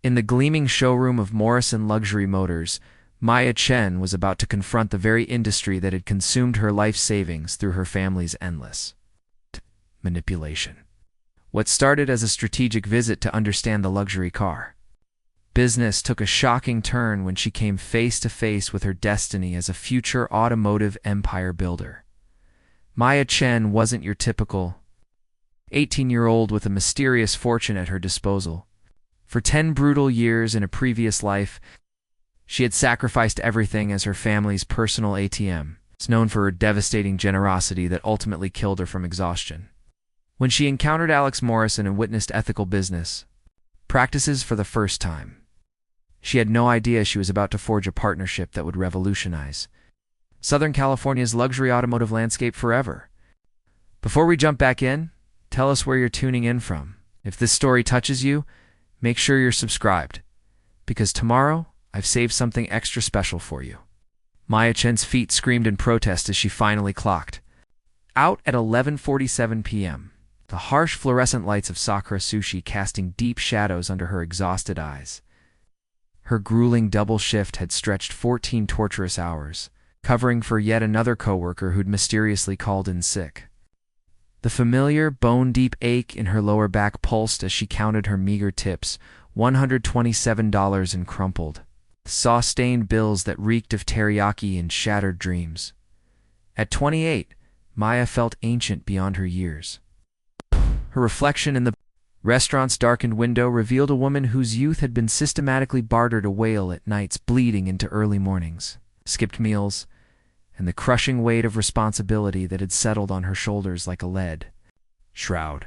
In the gleaming showroom of Morrison Luxury Motors, Chen was about to confront the very industry that had consumed her life savings through her family's endless manipulation. What started as a strategic visit to understand the luxury car business took a shocking turn when she came face to face with her destiny as a future automotive empire builder. Chen wasn't your typical 18-year-old with a mysterious fortune at her disposal. For 10 brutal years in a previous life, she had sacrificed everything as her family's personal ATM. It's known for her devastating generosity that ultimately killed her from exhaustion. When she encountered Alex Morrison and witnessed ethical business practices for the first time, she had no idea she was about to forge a partnership that would revolutionize Southern California's luxury automotive landscape forever. Before we jump back in, tell us where you're tuning in from. If this story touches you, make sure you're subscribed, because tomorrow I've saved something extra special for you. Chen's feet screamed in protest as she finally clocked out at 11:47 p.m., the harsh fluorescent lights of Sakura Sushi casting deep shadows under her exhausted eyes. Her grueling double shift had stretched 14 torturous hours, covering for yet another coworker who'd mysteriously called in sick. The familiar, bone-deep ache in her lower back pulsed as she counted her meager tips, $127 in crumpled, saw-stained bills that reeked of teriyaki and shattered dreams. At 28, Maya felt ancient beyond her years. Her reflection in the restaurant's darkened window revealed a woman whose youth had been systematically bartered a wail at nights bleeding into early mornings, skipped meals, and the crushing weight of responsibility that had settled on her shoulders like a lead shroud.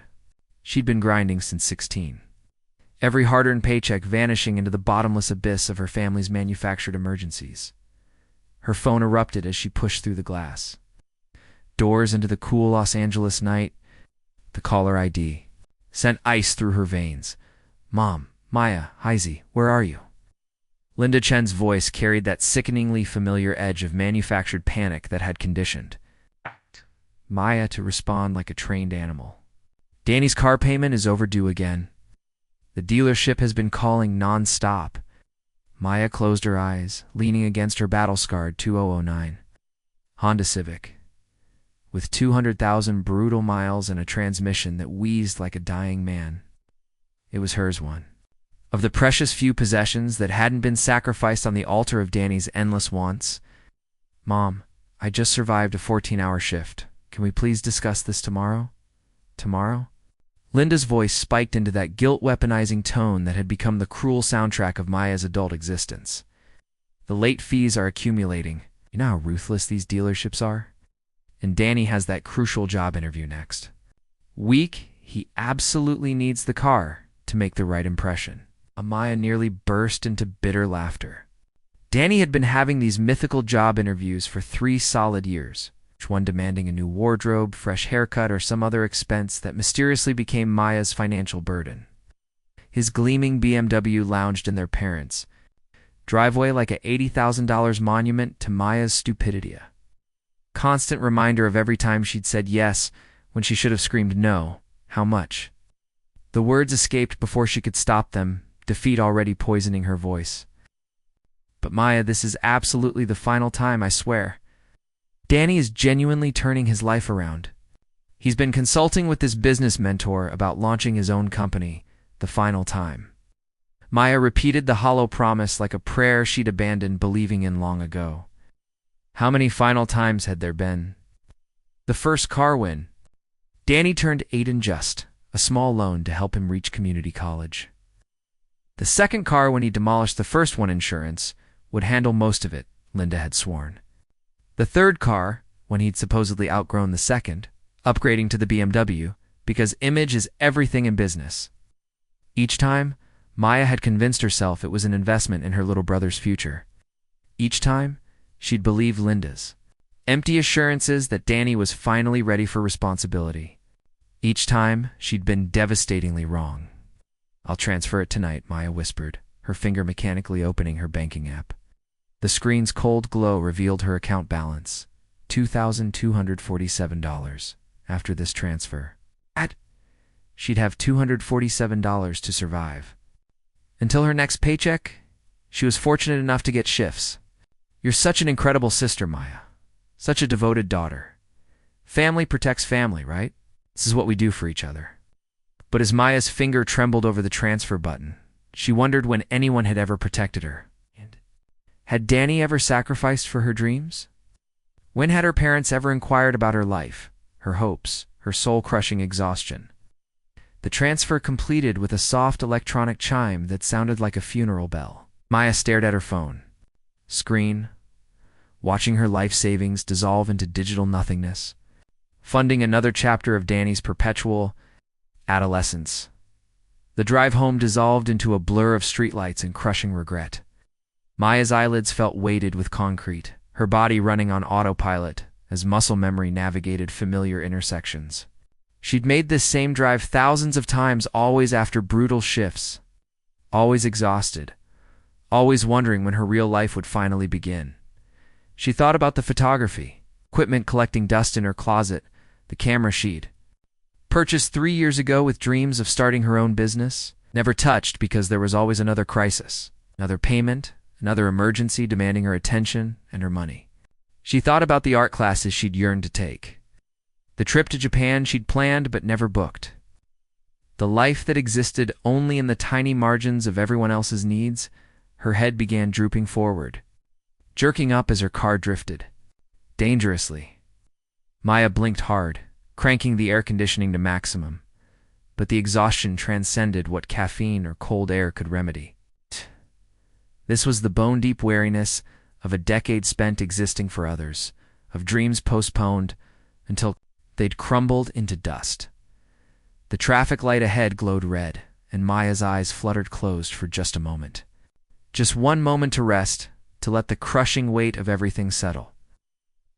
She'd been grinding since 16. Every hard-earned paycheck vanishing into the bottomless abyss of her family's manufactured emergencies. Her phone erupted as she pushed through the glass doors into the cool Los Angeles night. The caller ID sent ice through her veins. "Mom, Maya, Heisey, where are you?" Linda Chen's voice carried that sickeningly familiar edge of manufactured panic that had conditioned Maya to respond like a trained animal. "Danny's car payment is overdue again. The dealership has been calling non-stop." Maya closed her eyes, leaning against her battle-scarred 2009 Honda Civic, with 200,000 brutal miles and a transmission that wheezed like a dying man. It was hers one. Of the precious few possessions that hadn't been sacrificed on the altar of Danny's endless wants. "Mom, I just survived a 14-hour shift. Can we please discuss this tomorrow?" "Tomorrow?" Linda's voice spiked into that guilt-weaponizing tone that had become the cruel soundtrack of Maya's adult existence. "The late fees are accumulating. You know how ruthless these dealerships are? And Danny has that crucial job interview next week. He absolutely needs the car to make the right impression." Amaya nearly burst into bitter laughter. Danny had been having these mythical job interviews for 3 solid years, each one demanding a new wardrobe, fresh haircut, or some other expense that mysteriously became Maya's financial burden. His gleaming BMW lounged in their parents' driveway like a $80,000 monument to Maya's stupidity. Constant reminder of every time she'd said yes when she should have screamed no. How much? The words escaped before she could stop them, defeat already poisoning her voice. "But Maya, this is absolutely the final time, I swear. Danny is genuinely turning his life around. He's been consulting with this business mentor about launching his own company, the final time." Maya repeated the hollow promise like a prayer she'd abandoned believing in long ago. How many final times had there been? The first car win. Danny turned Aiden just a small loan to help him reach community college. The second car when he demolished the first one insurance would handle most of it, Linda had sworn. The third car, when he'd supposedly outgrown the second, upgrading to the BMW, because image is everything in business. Each time, Maya had convinced herself it was an investment in her little brother's future. Each time, she'd believed Linda's empty assurances that Danny was finally ready for responsibility. Each time, she'd been devastatingly wrong. "I'll transfer it tonight," Maya whispered, her finger mechanically opening her banking app. The screen's cold glow revealed her account balance, $2,247. After this transfer, she'd have $247 to survive. Until her next paycheck, she was fortunate enough to get shifts. You're such an incredible sister, Maya. Such a devoted daughter. Family protects family, right? This is what we do for each other. But as Maya's finger trembled over the transfer button, she wondered when anyone had ever protected her. Had Danny ever sacrificed for her dreams? When had her parents ever inquired about her life, her hopes, her soul-crushing exhaustion? The transfer completed with a soft electronic chime that sounded like a funeral bell. Maya stared at her phone screen, watching her life savings dissolve into digital nothingness, funding another chapter of Danny's perpetual adolescence. The drive home dissolved into a blur of streetlights and crushing regret. Maya's eyelids felt weighted with concrete, her body running on autopilot as muscle memory navigated familiar intersections. She'd made this same drive thousands of times, always after brutal shifts, always exhausted, always wondering when her real life would finally begin. She thought about the photography, equipment collecting dust in her closet, the camera she'd purchased 3 years ago with dreams of starting her own business, never touched because there was always another crisis, another payment, another emergency demanding her attention and her money. She thought about the art classes she'd yearned to take, the trip to Japan she'd planned but never booked, the life that existed only in the tiny margins of everyone else's needs. Her head began drooping forward, jerking up as her car drifted. Dangerously. Maya blinked hard, cranking the air conditioning to maximum, but the exhaustion transcended what caffeine or cold air could remedy. This was the bone-deep weariness of a decade spent existing for others, of dreams postponed until they'd crumbled into dust. The traffic light ahead glowed red, and Maya's eyes fluttered closed for just a moment. Just one moment to rest, to let the crushing weight of everything settle.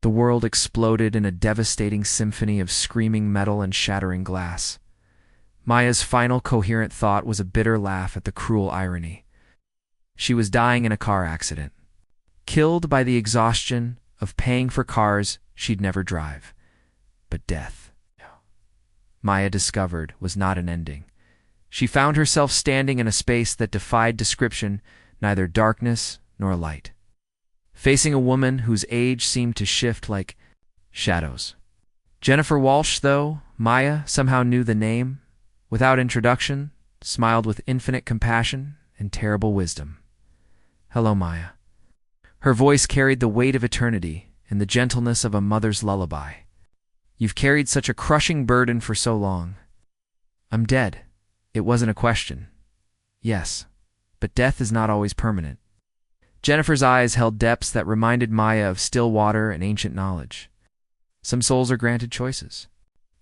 The world exploded in a devastating symphony of screaming metal and shattering glass. Maya's final coherent thought was a bitter laugh at the cruel irony. She was dying in a car accident, killed by the exhaustion of paying for cars she'd never drive. But death, Maya discovered, was not an ending. She found herself standing in a space that defied description, neither darkness nor light, facing a woman whose age seemed to shift like shadows. Jennifer Walsh, though Maya somehow knew the name, without introduction, smiled with infinite compassion and terrible wisdom. "Hello, Maya." Her voice carried the weight of eternity and the gentleness of a mother's lullaby. "You've carried such a crushing burden for so long." "I'm dead." It wasn't a question. Yes, but death is not always permanent. Jennifer's eyes held depths that reminded Maya of still water and ancient knowledge. Some souls are granted choices,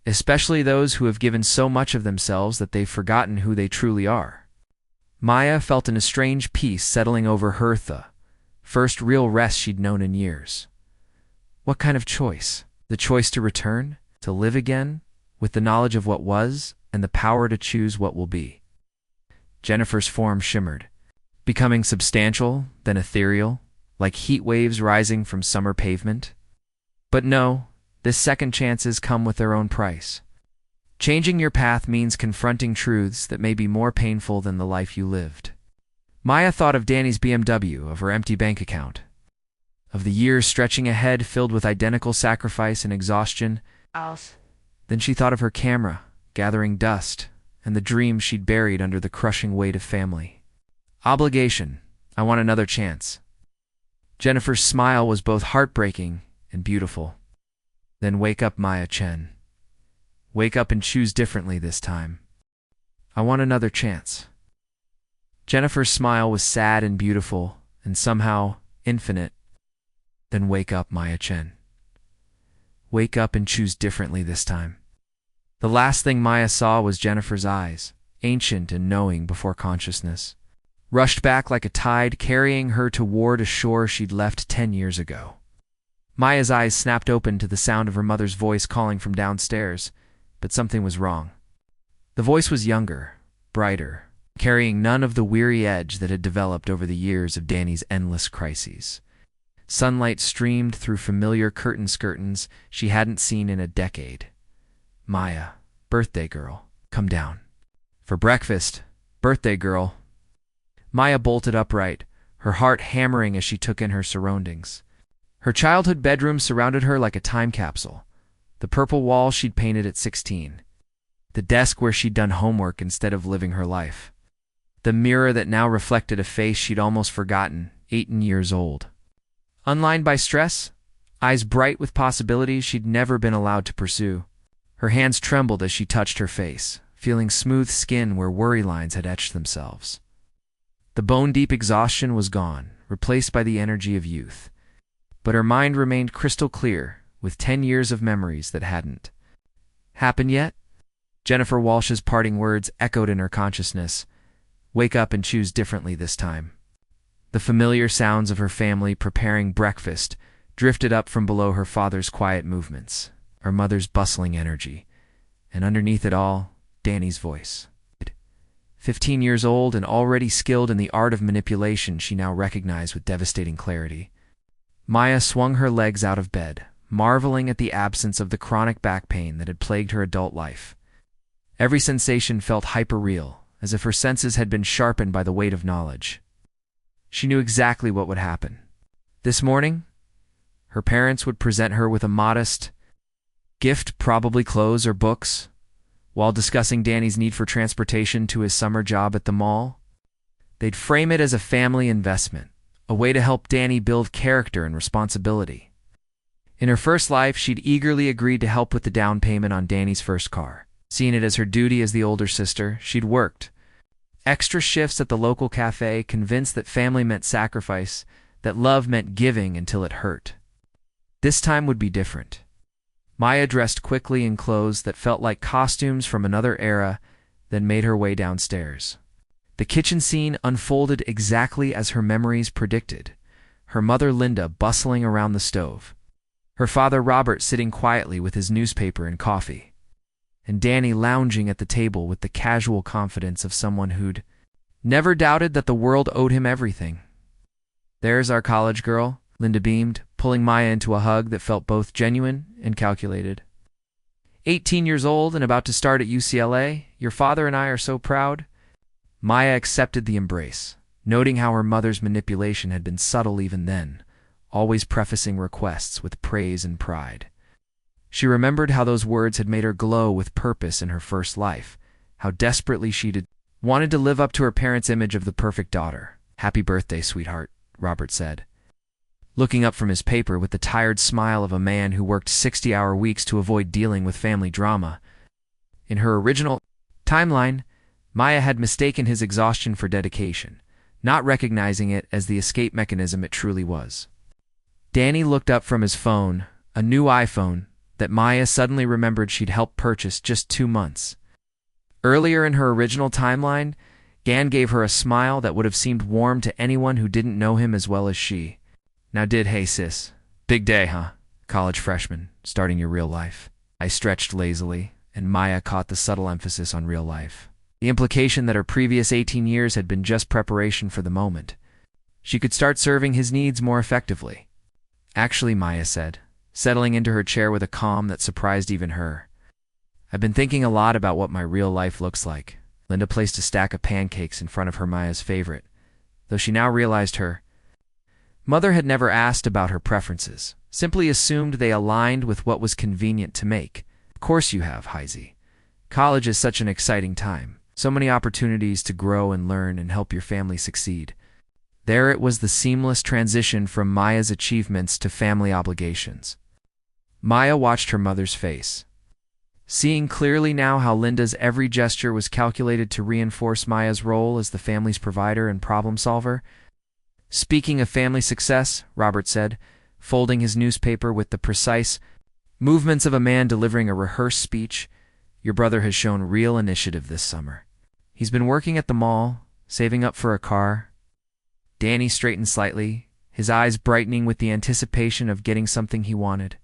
especially those who have given so much of themselves that they've forgotten who they truly are. Maya felt an strange peace settling over her, the first real rest she'd known in years. What kind of choice? The choice to return, to live again, with the knowledge of what was and the power to choose what will be. Jennifer's form shimmered, becoming substantial, then ethereal, like heat waves rising from summer pavement. But no, this second chances come with their own price. Changing your path means confronting truths that may be more painful than the life you lived. Maya thought of Danny's BMW, of her empty bank account, of the years stretching ahead filled with identical sacrifice and exhaustion. Then she thought of her camera, gathering dust, and the dreams she'd buried under the crushing weight of family. Obligation. I want another chance. Jennifer's smile was both heartbreaking and beautiful. Then wake up, Maya Chen. Wake up and choose differently this time. I want another chance. Jennifer's smile was sad and beautiful, and somehow infinite. Then wake up, Maya Chen. Wake up and choose differently this time. The last thing Maya saw was Jennifer's eyes, ancient and knowing before consciousness, rushed back like a tide, carrying her toward a shore she'd left 10 years ago. Maya's eyes snapped open to the sound of her mother's voice calling from downstairs, but something was wrong. The voice was younger, brighter, carrying none of the weary edge that had developed over the years of Danny's endless crises. Sunlight streamed through familiar curtains she hadn't seen in a decade. "Maya, birthday girl, come down." "For breakfast, birthday girl." Maya bolted upright, her heart hammering as she took in her surroundings. Her childhood bedroom surrounded her like a time capsule. The purple wall she'd painted at 16. The desk where she'd done homework instead of living her life. The mirror that now reflected a face she'd almost forgotten, 18 years old. Unlined by stress, eyes bright with possibilities she'd never been allowed to pursue. Her hands trembled as she touched her face, feeling smooth skin where worry lines had etched themselves. The bone-deep exhaustion was gone, replaced by the energy of youth. But her mind remained crystal clear, with 10 years of memories that hadn't happened yet. Jennifer Walsh's parting words echoed in her consciousness. Wake up and choose differently this time. The familiar sounds of her family preparing breakfast drifted up from below her father's quiet movements, her mother's bustling energy, and underneath it all, Danny's voice. 15 years old and already skilled in the art of manipulation, she now recognized with devastating clarity. Maya swung her legs out of bed, marveling at the absence of the chronic back pain that had plagued her adult life. Every sensation felt hyper-real, as if her senses had been sharpened by the weight of knowledge. She knew exactly what would happen. This morning, her parents would present her with a modest gift, probably clothes or books, while discussing Danny's need for transportation to his summer job at the mall. They'd frame it as a family investment, a way to help Danny build character and responsibility. In her first life, she'd eagerly agreed to help with the down payment on Danny's first car. Seeing it as her duty as the older sister, she'd worked extra shifts at the local cafe, convinced that family meant sacrifice, that love meant giving until it hurt. This time would be different. Maya dressed quickly in clothes that felt like costumes from another era, then made her way downstairs. The kitchen scene unfolded exactly as her memories predicted. Her mother Linda bustling around the stove. Her father Robert sitting quietly with his newspaper and coffee. And Danny lounging at the table with the casual confidence of someone who'd never doubted that the world owed him everything. "There's our college girl," Linda beamed, pulling Maya into a hug that felt both genuine and calculated. 18 years old and about to start at UCLA, your father and I are so proud." Maya accepted the embrace, noting how her mother's manipulation had been subtle even then, always prefacing requests with praise and pride. She remembered how those words had made her glow with purpose in her first life, how desperately she'd wanted to live up to her parents' image of the perfect daughter. "Happy birthday, sweetheart," Robert said, looking up from his paper with the tired smile of a man who worked 60-hour weeks to avoid dealing with family drama. In her original timeline, Maya had mistaken his exhaustion for dedication, not recognizing it as the escape mechanism it truly was. Danny looked up from his phone, a new iPhone, that Maya suddenly remembered she'd helped purchase just 2 months. Earlier in her original timeline, Dan gave her a smile that would have seemed warm to anyone who didn't know him as well as she. Now "Hey sis, big day, huh? College freshman, starting your real life." I stretched lazily, and Maya caught the subtle emphasis on real life. The implication that her previous 18 years had been just preparation for the moment. She could start serving his needs more effectively. "Actually," Maya said, settling into her chair with a calm that surprised even her, "I've been thinking a lot about what my real life looks like." Linda placed a stack of pancakes in front of her Maya's favorite, though she now realized her mother had never asked about her preferences, simply assumed they aligned with what was convenient to make. "Of course you have, Heisey. College is such an exciting time. So many opportunities to grow and learn and help your family succeed." There it was, the seamless transition from Maya's achievements to family obligations. Maya watched her mother's face, seeing clearly now how Linda's every gesture was calculated to reinforce Maya's role as the family's provider and problem solver. "Speaking of family success," Robert said, folding his newspaper with the precise movements of a man delivering a rehearsed speech, "your brother has shown real initiative this summer. He's been working at the mall, saving up for a car." Danny straightened slightly, his eyes brightening with the anticipation of getting something he wanted.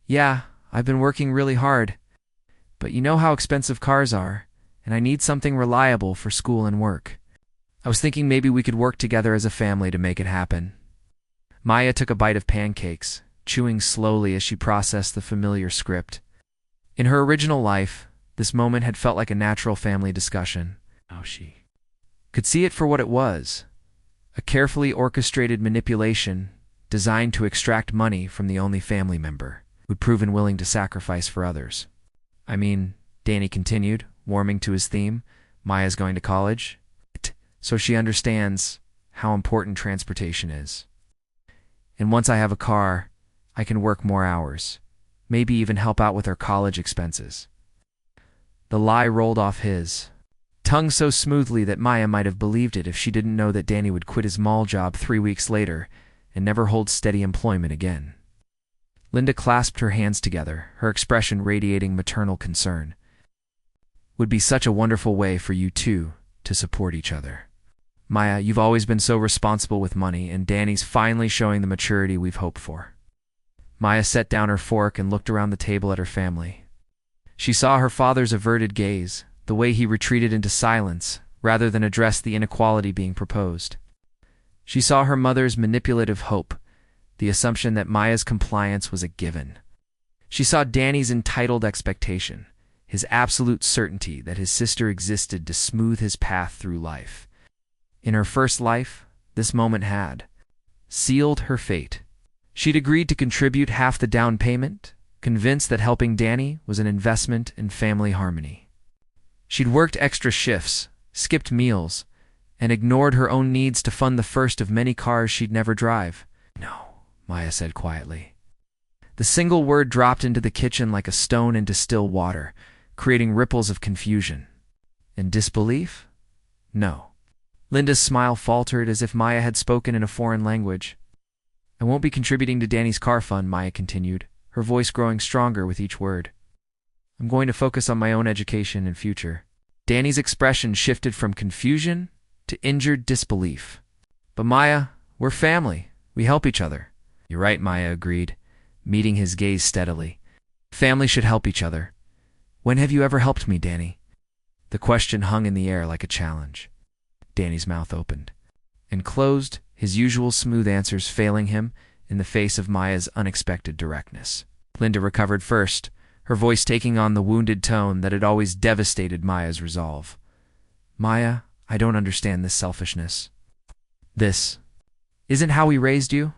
"Yeah, I've been working really hard. But you know how expensive cars are, and I need something reliable for school and work. I was thinking maybe we could work together as a family to make it happen." Maya took a bite of pancakes, chewing slowly as she processed the familiar script. In her original life, this moment had felt like a natural family discussion. How she Could see it for what it was, a carefully orchestrated manipulation designed to extract money from the only family member who'd proven willing to sacrifice for others. I mean, Danny continued, warming to his theme, Maya's going to college, so she understands how important transportation is. And once I have a car, I can work more hours, maybe even help out with her college expenses. The lie rolled off his tongue so smoothly that Maya might have believed it if she didn't know that Danny would quit his mall job 3 weeks later and never hold steady employment again. Linda clasped her hands together, her expression radiating maternal concern. Would be such a wonderful way for you two to support each other. Maya, you've always been so responsible with money, and Danny's finally showing the maturity we've hoped for. Maya set down her fork and looked around the table at her family. She saw her father's averted gaze, the way he retreated into silence rather than address the inequality being proposed. She saw her mother's manipulative hope, the assumption that Maya's compliance was a given. She saw Danny's entitled expectation, his absolute certainty that his sister existed to smooth his path through life. In her first life, this moment had sealed her fate. She'd agreed to contribute half the down payment, convinced that helping Danny was an investment in family harmony. She'd worked extra shifts, skipped meals, and ignored her own needs to fund the first of many cars she'd never drive. No, Maya said quietly. The single word dropped into the kitchen like a stone into still water, creating ripples of confusion. And disbelief? No. Linda's smile faltered as if Maya had spoken in a foreign language. I won't be contributing to Danny's car fund, Maya continued, her voice growing stronger with each word. I'm going to focus on my own education and future. Danny's expression shifted from confusion to injured disbelief. But Maya, we're family. We help each other. You're right, Maya agreed, meeting his gaze steadily. Family should help each other. When have you ever helped me, Danny? The question hung in the air like a challenge. Danny's mouth opened and closed, his usual smooth answers failing him in the face of Maya's unexpected directness. Linda recovered first, her voice taking on the wounded tone that had always devastated Maya's resolve. Maya, I don't understand this selfishness. This isn't how we raised you.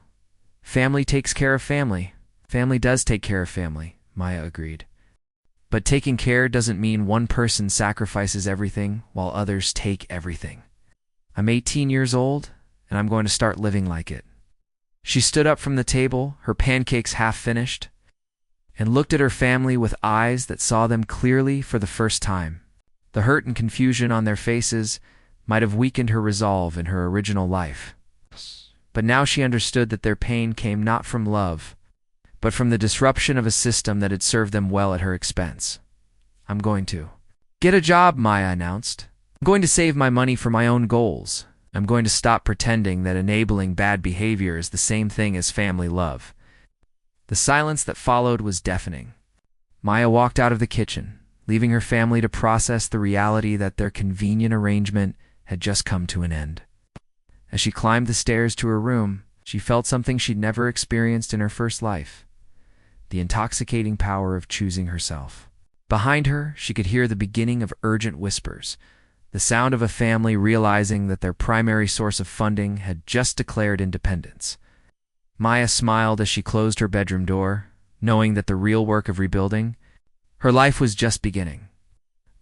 Family takes care of family. Family does take care of family, Maya agreed. But taking care doesn't mean one person sacrifices everything while others take everything. I'm 18 years old, and I'm going to start living like it. She stood up from the table, her pancakes half finished, and looked at her family with eyes that saw them clearly for the first time. The hurt and confusion on their faces might have weakened her resolve in her original life. But now she understood that their pain came not from love, but from the disruption of a system that had served them well at her expense. I'm going to get a job, Maya announced. I'm going to save my money for my own goals. I'm going to stop pretending that enabling bad behavior is the same thing as family love. The silence that followed was deafening. Maya walked out of the kitchen, leaving her family to process the reality that their convenient arrangement had just come to an end. As she climbed the stairs to her room, she felt something she'd never experienced in her first life: the intoxicating power of choosing herself. Behind her, she could hear the beginning of urgent whispers, the sound of a family realizing that their primary source of funding had just declared independence. Maya smiled as she closed her bedroom door, knowing that the real work of rebuilding her life was just beginning.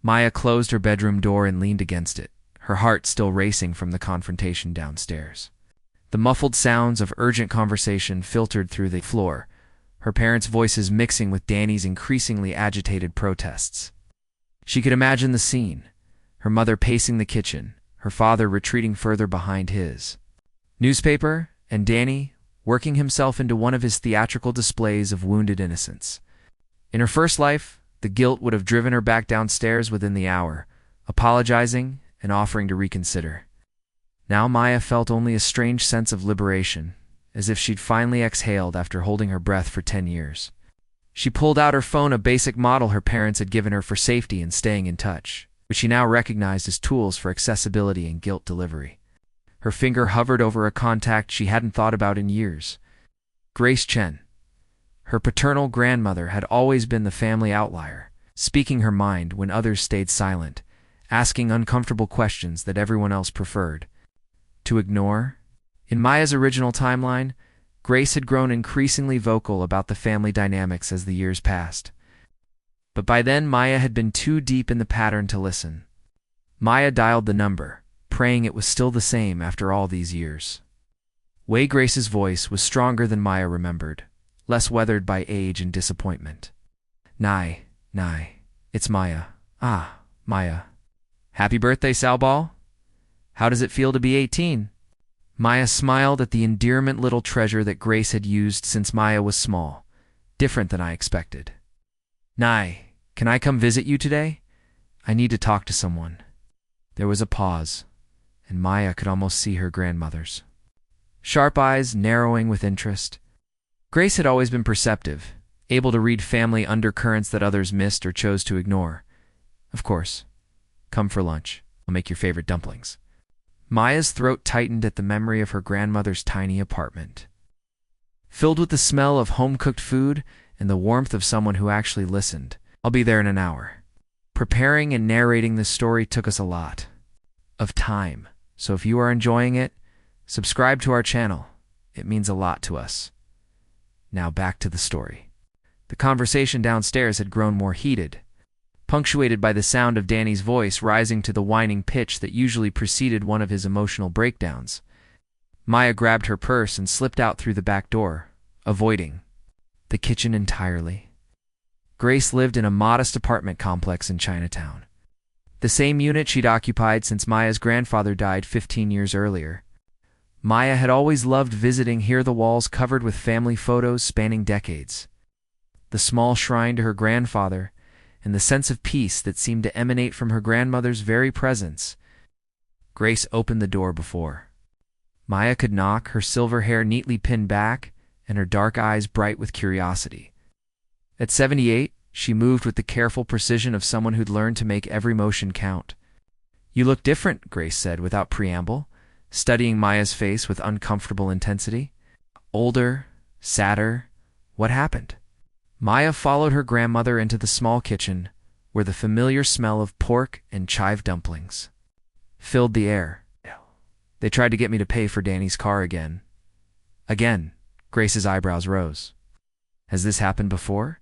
Maya closed her bedroom door and leaned against it, her heart still racing from the confrontation downstairs. The muffled sounds of urgent conversation filtered through the floor, her parents' voices mixing with Danny's increasingly agitated protests. She could imagine the scene: her mother pacing the kitchen, her father retreating further behind his newspaper, and Danny working himself into one of his theatrical displays of wounded innocence. In her first life, the guilt would have driven her back downstairs within the hour, apologizing and offering to reconsider. Now Maya felt only a strange sense of liberation, as if she'd finally exhaled after holding her breath for 10 years. She pulled out her phone, a basic model her parents had given her for safety and staying in touch, which she now recognized as tools for accessibility and guilt delivery. Her finger hovered over a contact she hadn't thought about in years: Grace Chen. Her paternal grandmother had always been the family outlier, speaking her mind when others stayed silent, asking uncomfortable questions that everyone else preferred to ignore. In Maya's original timeline, Grace had grown increasingly vocal about the family dynamics as the years passed. But by then, Maya had been too deep in the pattern to listen. Maya dialed the number, praying it was still the same after all these years. Grace's voice was stronger than Maya remembered, less weathered by age and disappointment. Nye, it's Maya. Ah, Maya. Happy birthday, Salbal. How does it feel to be 18? Maya smiled at the endearment little treasure that Grace had used since Maya was small, different than I expected. Nye, can I come visit you today? I need to talk to someone. There was a pause, and Maya could almost see her grandmother's sharp eyes narrowing with interest. Grace had always been perceptive, able to read family undercurrents that others missed or chose to ignore. Of course. Come for lunch. I'll make your favorite dumplings. Maya's throat tightened at the memory of her grandmother's tiny apartment, filled with the smell of home-cooked food and the warmth of someone who actually listened. I'll be there in an hour. Preparing and narrating this story took us a lot of time, so if you are enjoying it, subscribe to our channel. It means a lot to us. Now back to the story. The conversation downstairs had grown more heated, punctuated by the sound of Danny's voice rising to the whining pitch that usually preceded one of his emotional breakdowns. Maya grabbed her purse and slipped out through the back door, avoiding the kitchen entirely. Grace lived in a modest apartment complex in Chinatown, the same unit she'd occupied since Maya's grandfather died 15 years earlier. Maya had always loved visiting here, the walls covered with family photos spanning decades, the small shrine to her grandfather, and the sense of peace that seemed to emanate from her grandmother's very presence. Grace opened the door before Maya could knock, her silver hair neatly pinned back and her dark eyes bright with curiosity. At 78, she moved with the careful precision of someone who'd learned to make every motion count. You look different, Grace said without preamble, studying Maya's face with uncomfortable intensity. Older, sadder. What happened? Maya followed her grandmother into the small kitchen, where the familiar smell of pork and chive dumplings filled the air. They tried to get me to pay for Danny's car again. Again, Grace's eyebrows rose. Has this happened before?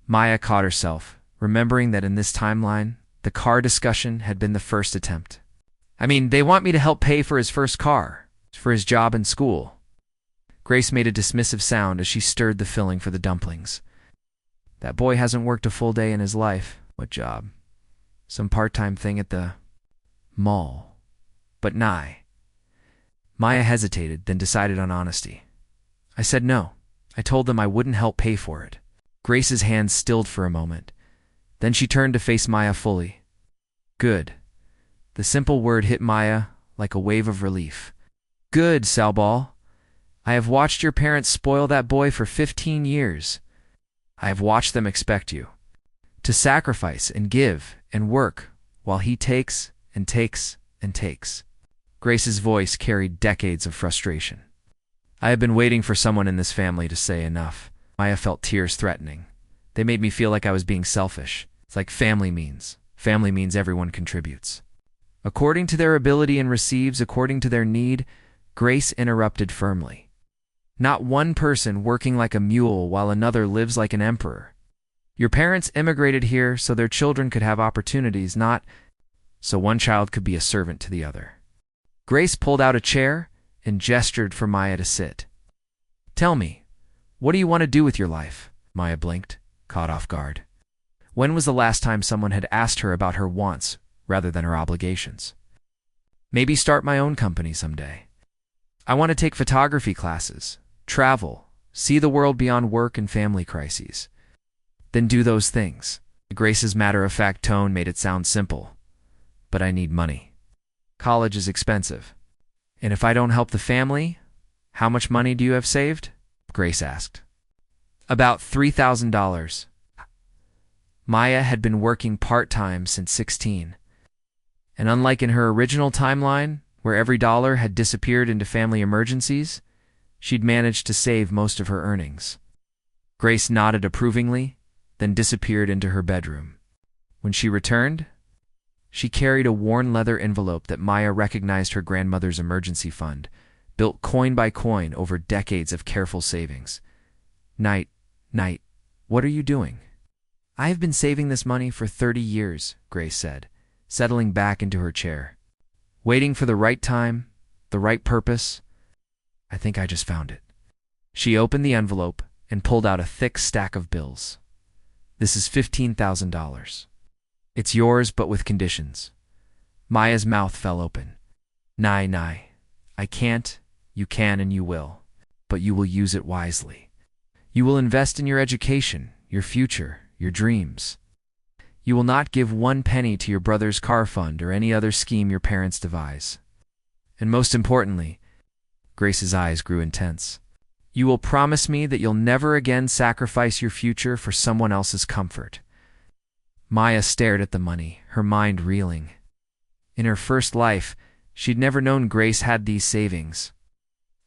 Maya caught herself, remembering that in this timeline, the car discussion had been the first attempt. I mean, they want me to help pay for his first car, for his job and school. Grace made a dismissive sound as she stirred the filling for the dumplings. That boy hasn't worked a full day in his life. What job? Some part-time thing at the mall. But Nye. Maya hesitated, then decided on honesty. I said no. I told them I wouldn't help pay for it. Grace's hands stilled for a moment. Then she turned to face Maya fully. Good. The simple word hit Maya like a wave of relief. Good, Salbal. I have watched your parents spoil that boy for 15 years. I have watched them expect you to sacrifice and give and work while he takes and takes and takes. Grace's voice carried decades of frustration. I have been waiting for someone in this family to say enough. Maya felt tears threatening. They made me feel like I was being selfish. It's like family means. Family means everyone contributes according to their ability and receives according to their need. Grace interrupted firmly. Not one person working like a mule while another lives like an emperor. Your parents immigrated here so their children could have opportunities, not so one child could be a servant to the other. Grace pulled out a chair and gestured for Maya to sit. Tell me, what do you want to do with your life? Maya blinked, caught off guard. When was the last time someone had asked her about her wants rather than her obligations? Maybe start my own company someday. I want to take photography classes, travel, see the world beyond work and family crises. Then do those things. Grace's matter-of-fact tone made it sound simple. But I need money. College is expensive. And if I don't help the family, how much money do you have saved? Grace asked. About $3,000. Maya had been working part-time since 16. And unlike in her original timeline, where every dollar had disappeared into family emergencies, she'd managed to save most of her earnings. Grace nodded approvingly, then disappeared into her bedroom. When she returned, She carried a worn leather envelope that Maya recognized her grandmother's emergency fund, built coin by coin over decades of careful savings. Night, what are you doing? I have been saving this money for 30 years, Grace said, settling back into her chair. Waiting for the right time, the right purpose. I think I just found it. She opened the envelope and pulled out a thick stack of bills. This is $15,000. It's yours, but with conditions. Maya's mouth fell open. Nye. I can't, you can, and you will. But you will use it wisely. You will invest in your education, your future, your dreams. You will not give 1 penny to your brother's car fund or any other scheme your parents devise. And most importantly, Grace's eyes grew intense. You will promise me that you'll never again sacrifice your future for someone else's comfort. Maya stared at the money, her mind reeling. In her first life, she'd never known Grace had these savings.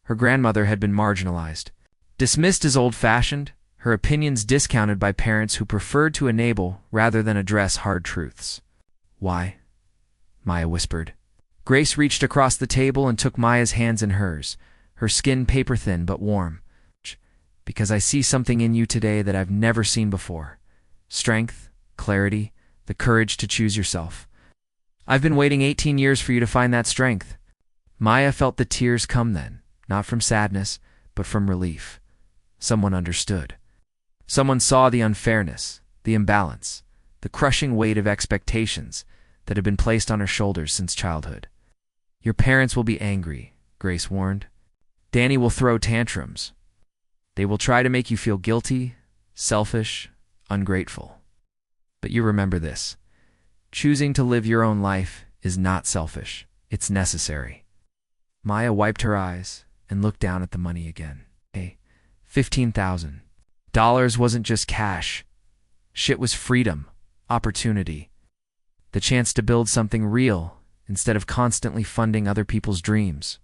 Her grandmother had been marginalized, dismissed as old-fashioned, her opinions discounted by parents who preferred to enable rather than address hard truths. Why? Maya whispered. Grace reached across the table and took Maya's hands in hers, her skin paper-thin but warm. Because I see something in you today that I've never seen before. Strength, clarity, the courage to choose yourself. I've been waiting 18 years for you to find that strength. Maya felt the tears come then, not from sadness, but from relief. Someone understood. Someone saw the unfairness, the imbalance, the crushing weight of expectations that had been placed on her shoulders since childhood. Your parents will be angry, Grace warned. Danny will throw tantrums. They will try to make you feel guilty, selfish, ungrateful. But you remember this. Choosing to live your own life is not selfish. It's necessary. Maya wiped her eyes and looked down at the money again. Hey, $15,000 wasn't just cash. Shit was freedom, opportunity, the chance to build something real instead of constantly funding other people's dreams.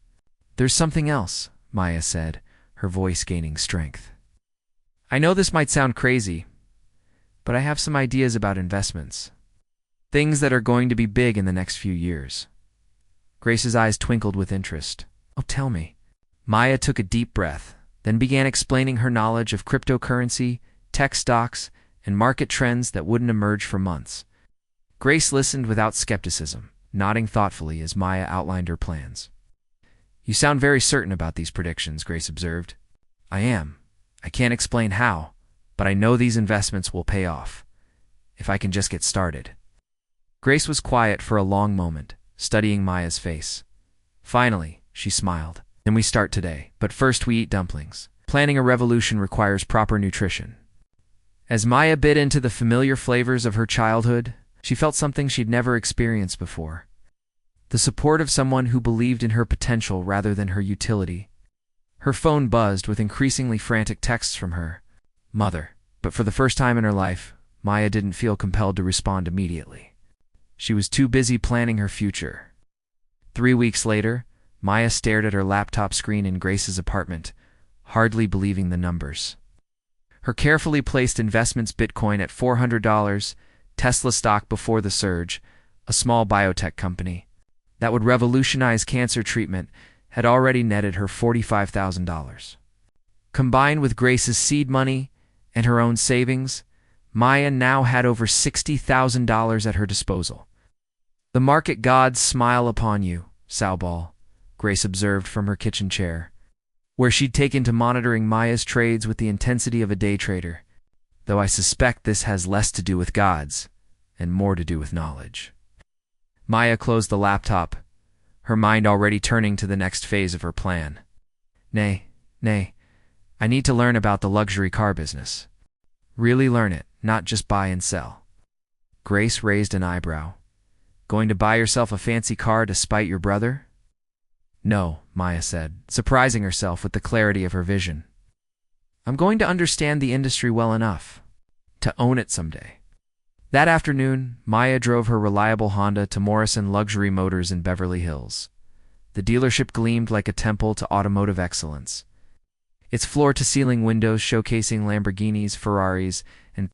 There's something else, Maya said, her voice gaining strength. I know this might sound crazy, but I have some ideas about investments. Things that are going to be big in the next few years. Grace's eyes twinkled with interest. Oh, tell me. Maya took a deep breath, then began explaining her knowledge of cryptocurrency, tech stocks, and market trends that wouldn't emerge for months. Grace listened without skepticism, nodding thoughtfully as Maya outlined her plans. You sound very certain about these predictions, Grace observed. I am. I can't explain how, but I know these investments will pay off, if I can just get started. Grace was quiet for a long moment, studying Maya's face. Finally, she smiled. Then we start today, but first we eat dumplings. Planning a revolution requires proper nutrition. As Maya bit into the familiar flavors of her childhood, she felt something she'd never experienced before. The support of someone who believed in her potential rather than her utility. Her phone buzzed with increasingly frantic texts from her mother, but for the first time in her life, Maya didn't feel compelled to respond immediately. She was too busy planning her future. 3 weeks later, Maya stared at her laptop screen in Grace's apartment, hardly believing the numbers. Her carefully placed investments: Bitcoin at $400, Tesla stock before the surge, a small biotech company that would revolutionize cancer treatment, had already netted her $45,000. Combined with Grace's seed money and her own savings, Maya now had over $60,000 at her disposal. The market gods smile upon you, Sowball, Grace observed from her kitchen chair, where she'd taken to monitoring Maya's trades with the intensity of a day trader, though I suspect this has less to do with gods and more to do with knowledge. Maya closed the laptop, her mind already turning to the next phase of her plan. Nay, I need to learn about the luxury car business. Really learn it, not just buy and sell. Grace raised an eyebrow. Going to buy yourself a fancy car to spite your brother? No, Maya said, surprising herself with the clarity of her vision. I'm going to understand the industry well enough to own it someday. That afternoon, Maya drove her reliable Honda to Morrison Luxury Motors in Beverly Hills. The dealership gleamed like a temple to automotive excellence. Its floor-to-ceiling windows showcasing Lamborghinis, Ferraris, and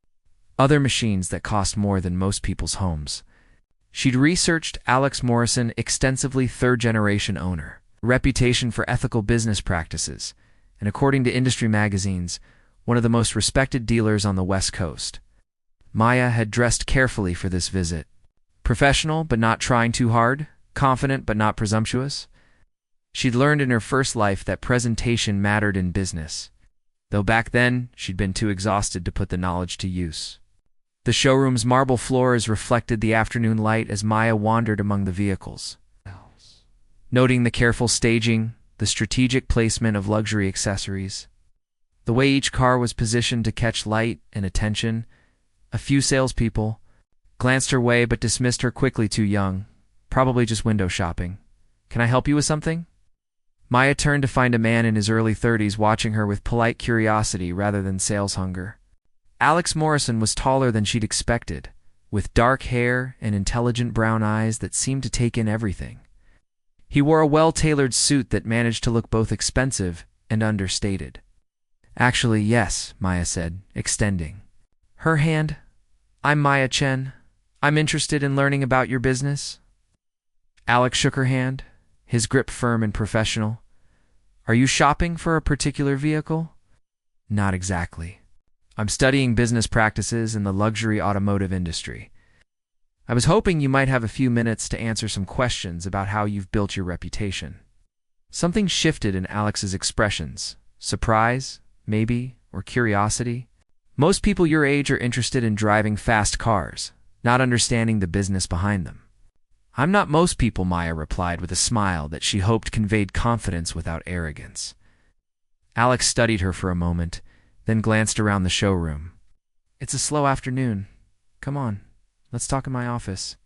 other machines that cost more than most people's homes. She'd researched Alex Morrison extensively, third-generation owner, reputation for ethical business practices, and according to industry magazines, one of the most respected dealers on the West Coast. Maya had dressed carefully for this visit. Professional, but not trying too hard. Confident, but not presumptuous. She'd learned in her first life that presentation mattered in business, though back then she'd been too exhausted to put the knowledge to use. The showroom's marble floors reflected the afternoon light as Maya wandered among the vehicles, noting the careful staging, the strategic placement of luxury accessories, the way each car was positioned to catch light and attention. A few salespeople glanced her way but dismissed her quickly. Too young, probably just window shopping. Can I help you with something? Maya turned to find a man in his early 30s watching her with polite curiosity rather than sales hunger. Alex Morrison was taller than she'd expected, with dark hair and intelligent brown eyes that seemed to take in everything. He wore a well-tailored suit that managed to look both expensive and understated. Actually, yes, Maya said, extending her hand. I'm Maya Chen. I'm interested in learning about your business. Alex shook her hand, his grip firm and professional. Are you shopping for a particular vehicle? Not exactly. I'm studying business practices in the luxury automotive industry. I was hoping you might have a few minutes to answer some questions about how you've built your reputation. Something shifted in Alex's expressions. Surprise, maybe, or curiosity. Most people your age are interested in driving fast cars, not understanding the business behind them. I'm not most people, Maya replied with a smile that she hoped conveyed confidence without arrogance. Alex studied her for a moment, then glanced around the showroom. It's a slow afternoon. Come on, let's talk in my office.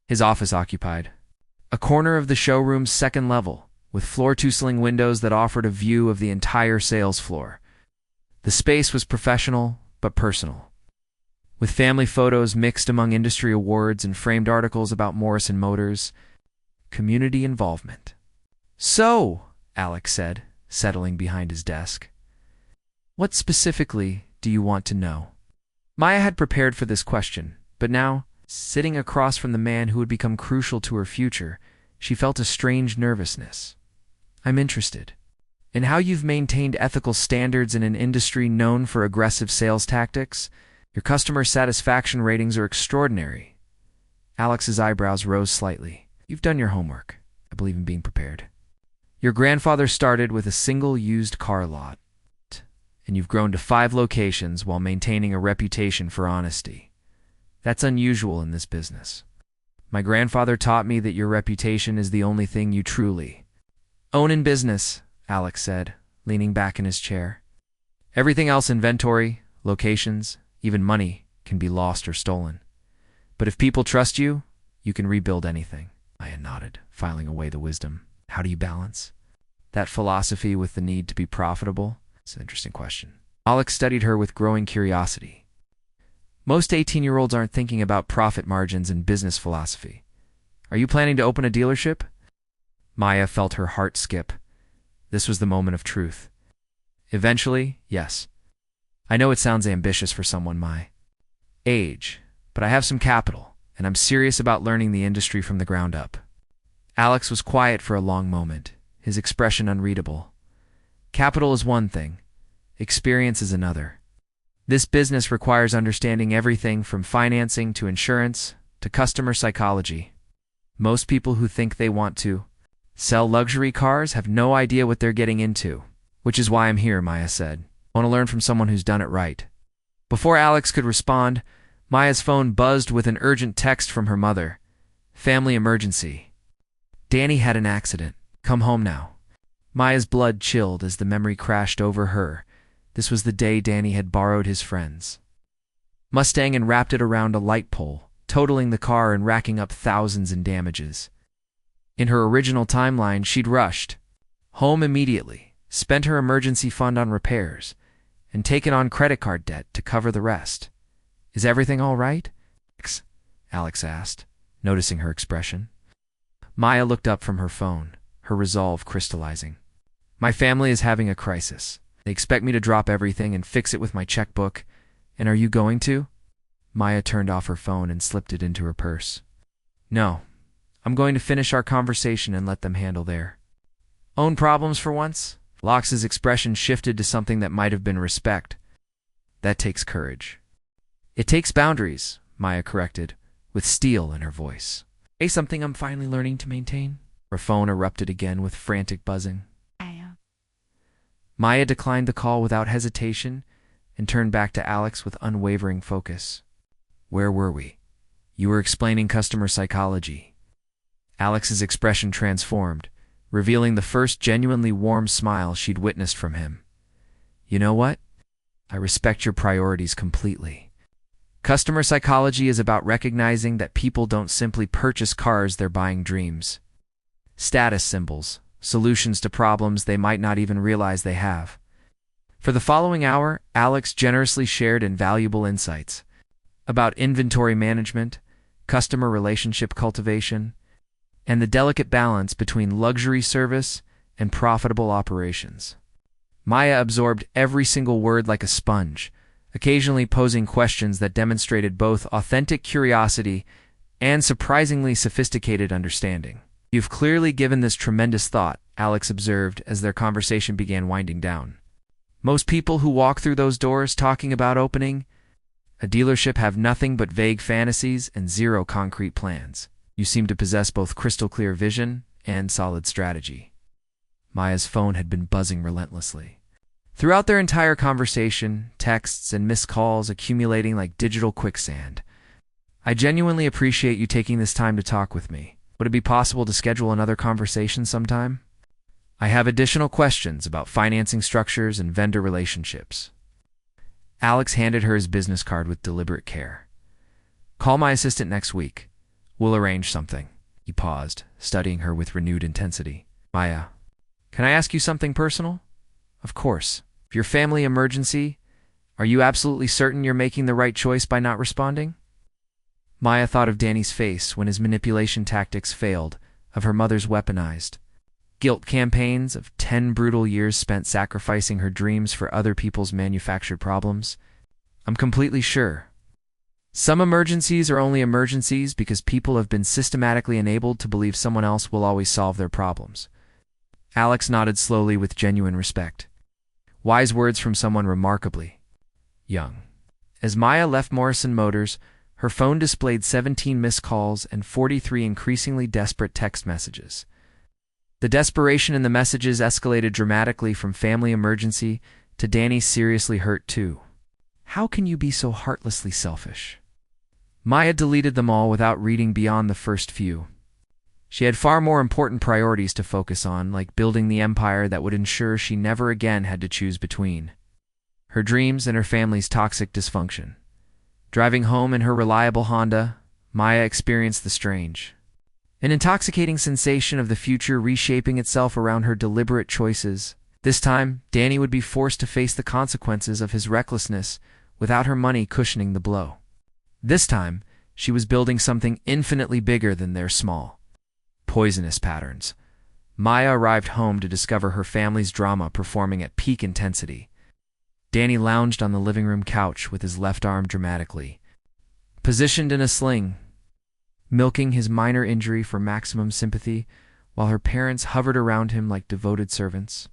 His office occupied a corner of the showroom's second level, with floor-to-ceiling windows that offered a view of the entire sales floor. The space was professional, but personal, with family photos mixed among industry awards and framed articles about Morrison Motors. Community involvement. So, Alex said, settling behind his desk. What specifically do you want to know? Maya had prepared for this question, but now, sitting across from the man who would become crucial to her future, she felt a strange nervousness. I'm interested in how you've maintained ethical standards in an industry known for aggressive sales tactics. Your customer satisfaction ratings are extraordinary. Alex's eyebrows rose slightly. You've done your homework. I believe in being prepared. Your grandfather started with a single used car lot, and you've grown to 5 locations while maintaining a reputation for honesty. That's unusual in this business. My grandfather taught me that your reputation is the only thing you truly own in business, Alex said, leaning back in his chair. Everything else, inventory, locations, even money, can be lost or stolen. But if people trust you, you can rebuild anything. Maya nodded, filing away the wisdom. How do you balance that philosophy with the need to be profitable? It's an interesting question. Alex studied her with growing curiosity. Most 18-year-olds aren't thinking about profit margins and business philosophy. Are you planning to open a dealership? Maya felt her heart skip. This was the moment of truth. Eventually, yes. I know it sounds ambitious for someone my age, but I have some capital, and I'm serious about learning the industry from the ground up. Alex was quiet for a long moment, his expression unreadable. Capital is one thing, experience is another. This business requires understanding everything from financing to insurance to customer psychology. Most people who think they want to sell luxury cars have no idea what they're getting into, which is why I'm here, Maya said. I want to learn from someone who's done it right. Before Alex could respond, Maya's phone buzzed with an urgent text from her mother. Family emergency. Danny had an accident. Come home now. Maya's blood chilled as the memory crashed over her. This was the day Danny had borrowed his friend's Mustang and wrapped it around a light pole, totaling the car and racking up thousands in damages. In her original timeline, she'd rushed home immediately, spent her emergency fund on repairs, and taken on credit card debt to cover the rest. Is everything all right? Alex asked, noticing her expression. Maya looked up from her phone, her resolve crystallizing. My family is having a crisis. They expect me to drop everything and fix it with my checkbook. And are you going to? Maya turned off her phone and slipped it into her purse. No, I'm going to finish our conversation and let them handle their own problems for once. Alex's expression shifted to something that might have been respect. That takes courage. It takes boundaries, Maya corrected, with steel in her voice. Say something I'm finally learning to maintain. Her phone erupted again with frantic buzzing. Maya declined the call without hesitation and turned back to Alex with unwavering focus. Where were we? You were explaining customer psychology. Alex's expression transformed, revealing the first genuinely warm smile she'd witnessed from him. You know what? I respect your priorities completely. Customer psychology is about recognizing that people don't simply purchase cars, they're buying dreams. Status symbols, solutions to problems they might not even realize they have. For the following hour, Alex generously shared invaluable insights about inventory management, customer relationship cultivation, and the delicate balance between luxury service and profitable operations. Maya absorbed every single word like a sponge, occasionally posing questions that demonstrated both authentic curiosity and surprisingly sophisticated understanding. You've clearly given this tremendous thought, Alex observed as their conversation began winding down. Most people who walk through those doors talking about opening a dealership have nothing but vague fantasies and zero concrete plans. You seem to possess both crystal clear vision and solid strategy. Maya's phone had been buzzing relentlessly. Throughout their entire conversation, texts and missed calls accumulating like digital quicksand. I genuinely appreciate you taking this time to talk with me. Would it be possible to schedule another conversation sometime? I have additional questions about financing structures and vendor relationships. Alex handed her his business card with deliberate care. Call my assistant next week. We'll arrange something. He paused, studying her with renewed intensity. Maya, can I ask you something personal? Of course. If your family emergency, are you absolutely certain you're making the right choice by not responding? Maya thought of Danny's face when his manipulation tactics failed, of her mother's weaponized guilt campaigns, of 10 brutal years spent sacrificing her dreams for other people's manufactured problems. I'm completely sure. Some emergencies are only emergencies because people have been systematically enabled to believe someone else will always solve their problems. Alex nodded slowly with genuine respect. Wise words from someone remarkably young. As Maya left Morrison Motors, her phone displayed 17 missed calls and 43 increasingly desperate text messages. The desperation in the messages escalated dramatically from family emergency to Danny seriously hurt too. How can you be so heartlessly selfish? Maya deleted them all without reading beyond the first few. She had far more important priorities to focus on, like building the empire that would ensure she never again had to choose between her dreams and her family's toxic dysfunction. Driving home in her reliable Honda, Maya experienced the strange, an intoxicating sensation of the future reshaping itself around her deliberate choices. This time, Danny would be forced to face the consequences of his recklessness without her money cushioning the blow. This time, she was building something infinitely bigger than their small, poisonous patterns. Maya arrived home to discover her family's drama performing at peak intensity. Danny lounged on the living room couch with his left arm dramatically positioned in a sling, milking his minor injury for maximum sympathy, while her parents hovered around him like devoted servants.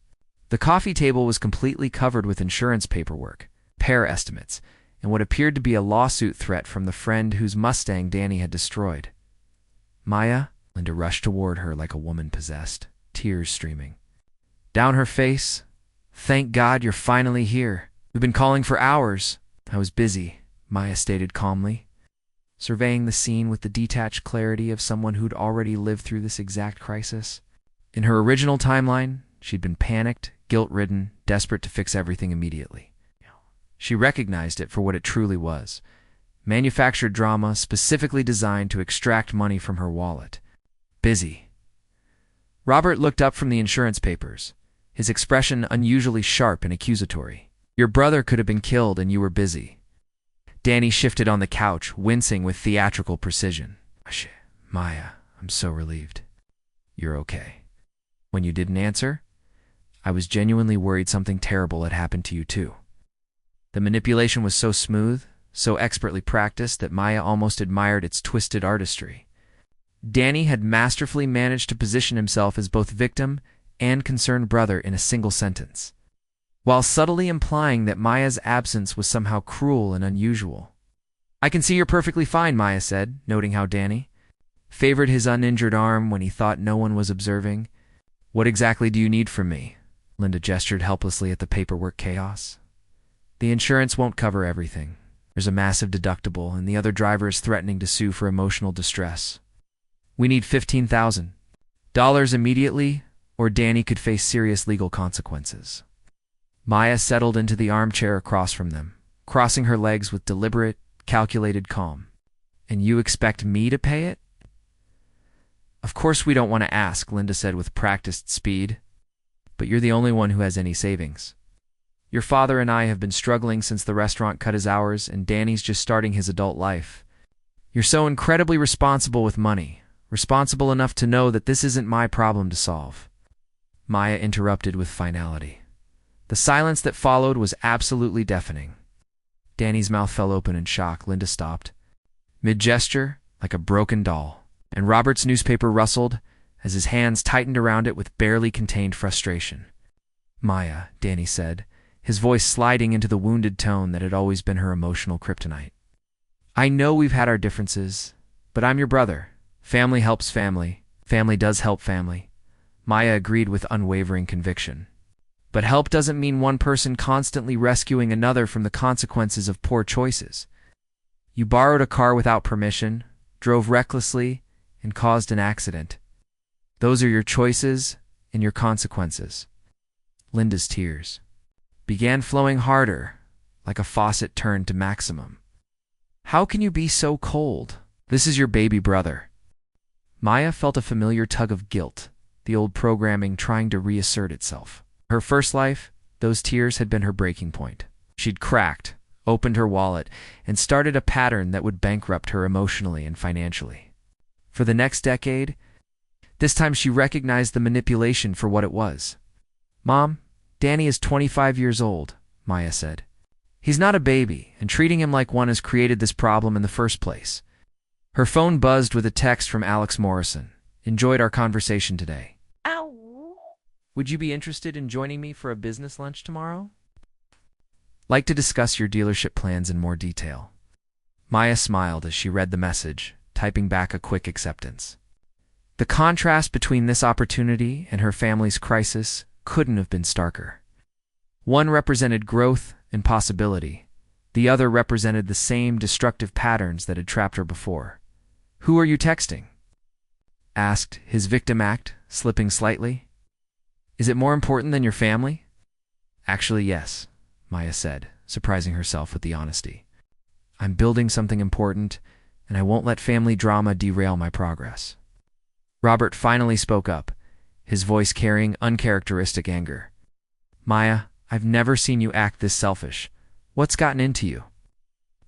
The coffee table was completely covered with insurance paperwork, repair estimates, and what appeared to be a lawsuit threat from the friend whose Mustang Danny had destroyed. Maya, Linda rushed toward her like a woman possessed, tears streaming down her face. Thank God you're finally here. We've been calling for hours. I was busy, Maya stated calmly, surveying the scene with the detached clarity of someone who'd already lived through this exact crisis. In her original timeline, she'd been panicked, guilt-ridden, desperate to fix everything immediately. She recognized it for what it truly was: manufactured drama specifically designed to extract money from her wallet. Busy. Robert looked up from the insurance papers, his expression unusually sharp and accusatory. Your brother could have been killed and you were busy. Danny shifted on the couch, wincing with theatrical precision. Maya, I'm so relieved. You're okay. When you didn't answer, I was genuinely worried something terrible had happened to you too. The manipulation was so smooth, so expertly practiced, that Maya almost admired its twisted artistry. Danny had masterfully managed to position himself as both victim and concerned brother in a single sentence, while subtly implying that Maya's absence was somehow cruel and unusual. "I can see you're perfectly fine," Maya said, noting how Danny favored his uninjured arm when he thought no one was observing. "What exactly do you need from me?" Linda gestured helplessly at the paperwork chaos. "The insurance won't cover everything. There's a massive deductible, and the other driver is threatening to sue for emotional distress. We need $15,000 immediately, or Danny could face serious legal consequences." Maya settled into the armchair across from them, crossing her legs with deliberate, calculated calm. "And you expect me to pay it?" "Of course we don't want to ask," Linda said with practiced speed. "But you're the only one who has any savings. Your father and I have been struggling since the restaurant cut his hours, and Danny's just starting his adult life. You're so incredibly responsible with money, responsible enough to know that this isn't my problem to solve." Maya interrupted with finality. The silence that followed was absolutely deafening. Danny's mouth fell open in shock. Linda stopped, mid-gesture, like a broken doll, and Robert's newspaper rustled as his hands tightened around it with barely contained frustration. "Maya," Danny said, his voice sliding into the wounded tone that had always been her emotional kryptonite. "I know we've had our differences, but I'm your brother. Family helps family. Family does help family." Maya agreed with unwavering conviction. "But help doesn't mean one person constantly rescuing another from the consequences of poor choices. You borrowed a car without permission, drove recklessly, and caused an accident. Those are your choices and your consequences." Linda's tears began flowing harder, like a faucet turned to maximum. "How can you be so cold? This is your baby brother." Maya felt a familiar tug of guilt, the old programming trying to reassert itself. Her first life, those tears had been her breaking point. She'd cracked, opened her wallet, and started a pattern that would bankrupt her emotionally and financially. For the next decade, this time she recognized the manipulation for what it was. "Mom, Danny is 25 years old," Maya said. "He's not a baby, and treating him like one has created this problem in the first place." Her phone buzzed with a text from Alex Morrison. "Enjoyed our conversation today. Ow. Would you be interested in joining me for a business lunch tomorrow? Like to discuss your dealership plans in more detail." Maya smiled as she read the message, typing back a quick acceptance. The contrast between this opportunity and her family's crisis couldn't have been starker. One represented growth and possibility. The other represented the same destructive patterns that had trapped her before. "Who are you texting?" asked his victim act, slipping slightly. "Is it more important than your family?" "Actually, yes," Maya said, surprising herself with the honesty. "I'm building something important, and I won't let family drama derail my progress." Robert finally spoke up, his voice carrying uncharacteristic anger. "Maya, I've never seen you act this selfish. What's gotten into you?"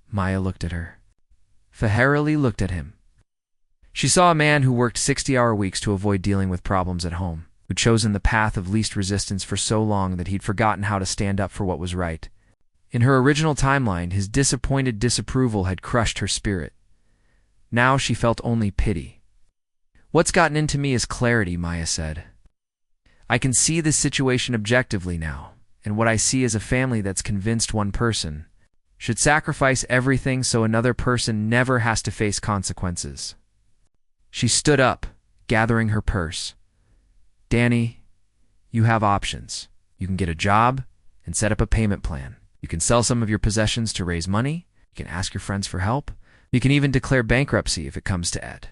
Maya looked at her. Faharali looked at him. She saw a man who worked 60-hour weeks to avoid dealing with problems at home, who'd chosen the path of least resistance for so long that he'd forgotten how to stand up for what was right. In her original timeline, his disappointed disapproval had crushed her spirit. Now she felt only pity. "What's gotten into me is clarity," Maya said. "I can see this situation objectively now, and what I see is a family that's convinced one person should sacrifice everything so another person never has to face consequences." She stood up, gathering her purse. "Danny, you have options. You can get a job and set up a payment plan. You can sell some of your possessions to raise money. You can ask your friends for help. You can even declare bankruptcy if it comes to it.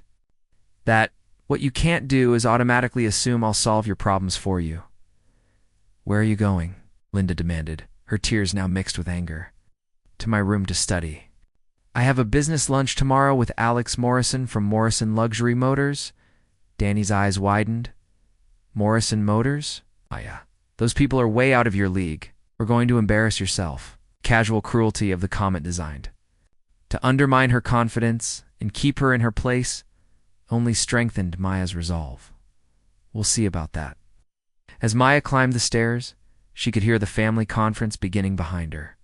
What you can't do is automatically assume I'll solve your problems for you." "Where are you going?" Linda demanded, her tears now mixed with anger. "To my room to study. I have a business lunch tomorrow with Alex Morrison from Morrison Luxury Motors." Danny's eyes widened. "Morrison Motors? Oh yeah. Those people are way out of your league. We're going to embarrass yourself." Casual cruelty of the comment designed to undermine her confidence and keep her in her place only strengthened Maya's resolve. "We'll see about that." As Maya climbed the stairs, she could hear the family conference beginning behind her.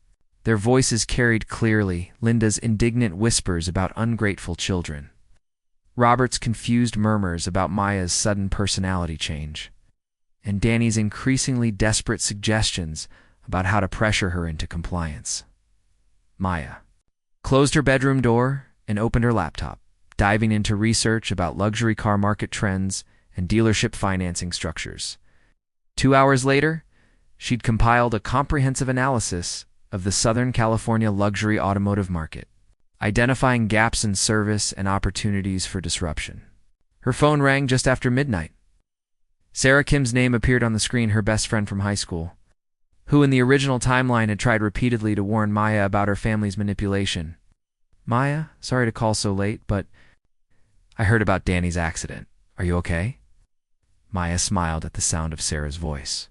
Their voices carried clearly Linda's indignant whispers about ungrateful children. Robert's confused murmurs about Maya's sudden personality change, and Danny's increasingly desperate suggestions about how to pressure her into compliance. Maya closed her bedroom door and opened her laptop, diving into research about luxury car market trends and dealership financing structures. 2 hours later, she'd compiled a comprehensive analysis of the Southern California luxury automotive market, identifying gaps in service and opportunities for disruption. Her phone rang just after midnight. Sarah Kim's name appeared on the screen, her best friend from high school, who in the original timeline had tried repeatedly to warn Maya about her family's manipulation. "Maya, sorry to call so late, but I heard about Danny's accident. Are you okay?" Maya smiled at the sound of Sarah's voice,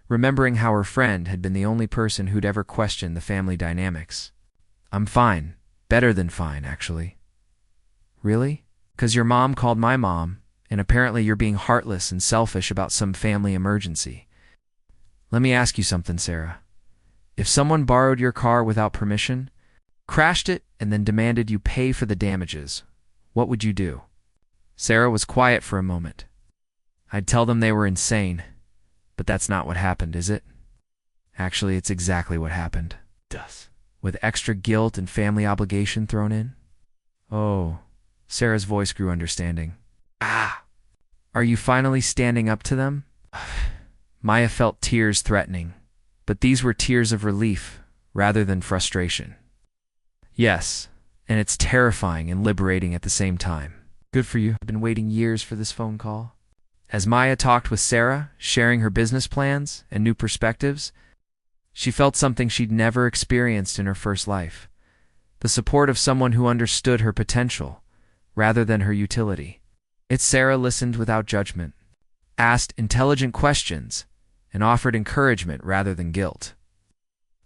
remembering how her friend had been the only person who'd ever questioned the family dynamics. "I'm fine. Better than fine, actually." "Really? 'Cause your mom called my mom, and apparently you're being heartless and selfish about some family emergency. Let me ask you something, Sarah. If someone borrowed your car without permission, crashed it, and then demanded you pay for the damages, what would you do?" Sarah was quiet for a moment. "I'd tell them they were insane. But that's not what happened, is it?" "Actually, it's exactly what happened." "Does? With extra guilt and family obligation thrown in?" "Oh." Sarah's voice grew understanding. "Ah. Are you finally standing up to them?" Maya felt tears threatening, but these were tears of relief rather than frustration. "Yes, and it's terrifying and liberating at the same time." "Good for you. I've been waiting years for this phone call." As Maya talked with Sarah, sharing her business plans and new perspectives, she felt something she'd never experienced in her first life: the support of someone who understood her potential rather than her utility. Sarah listened without judgment, asked intelligent questions, and offered encouragement rather than guilt.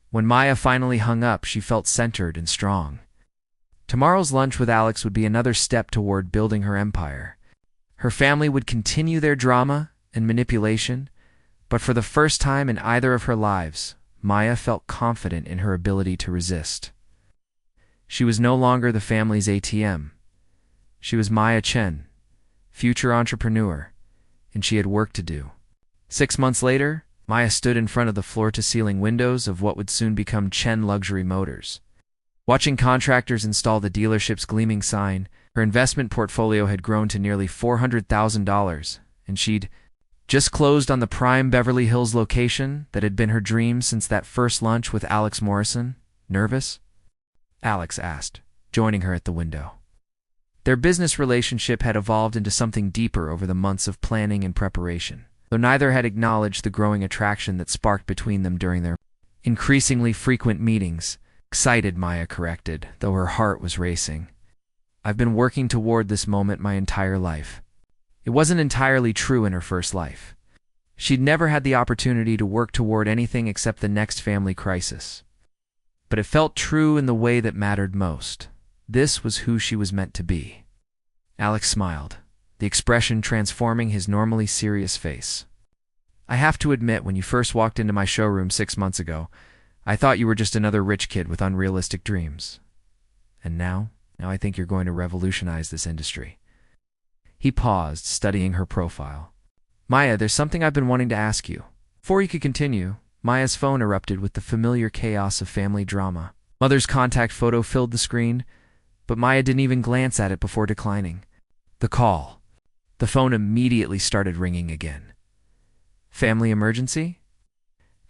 When Maya finally hung up, she felt centered and strong. Tomorrow's lunch with Alex would be another step toward building her empire. Her family would continue their drama and manipulation, but for the first time in either of her lives, Maya felt confident in her ability to resist. She was no longer the family's ATM. She was Maya Chen, future entrepreneur, and she had work to do. 6 months later, Maya stood in front of the floor-to-ceiling windows of what would soon become Chen Luxury Motors. Watching contractors install the dealership's gleaming sign, her investment portfolio had grown to nearly $400,000, and she'd just closed on the prime Beverly Hills location that had been her dream since that first lunch with Alex Morrison. "Nervous?" Alex asked, joining her at the window. Their business relationship had evolved into something deeper over the months of planning and preparation, though neither had acknowledged the growing attraction that sparked between them during their increasingly frequent meetings. "Excited," Maya corrected, though her heart was racing. "I've been working toward this moment my entire life." It wasn't entirely true in her first life. She'd never had the opportunity to work toward anything except the next family crisis. But it felt true in the way that mattered most. This was who she was meant to be. Alex smiled, the expression transforming his normally serious face. "I have to admit, when you first walked into my showroom 6 months ago, I thought you were just another rich kid with unrealistic dreams. And now I think you're going to revolutionize this industry." He paused, studying her profile. "Maya, there's something I've been wanting to ask you." Before he could continue, Maya's phone erupted with the familiar chaos of family drama. Mother's contact photo filled the screen, but Maya didn't even glance at it before declining the call. The phone immediately started ringing again. "Family emergency?"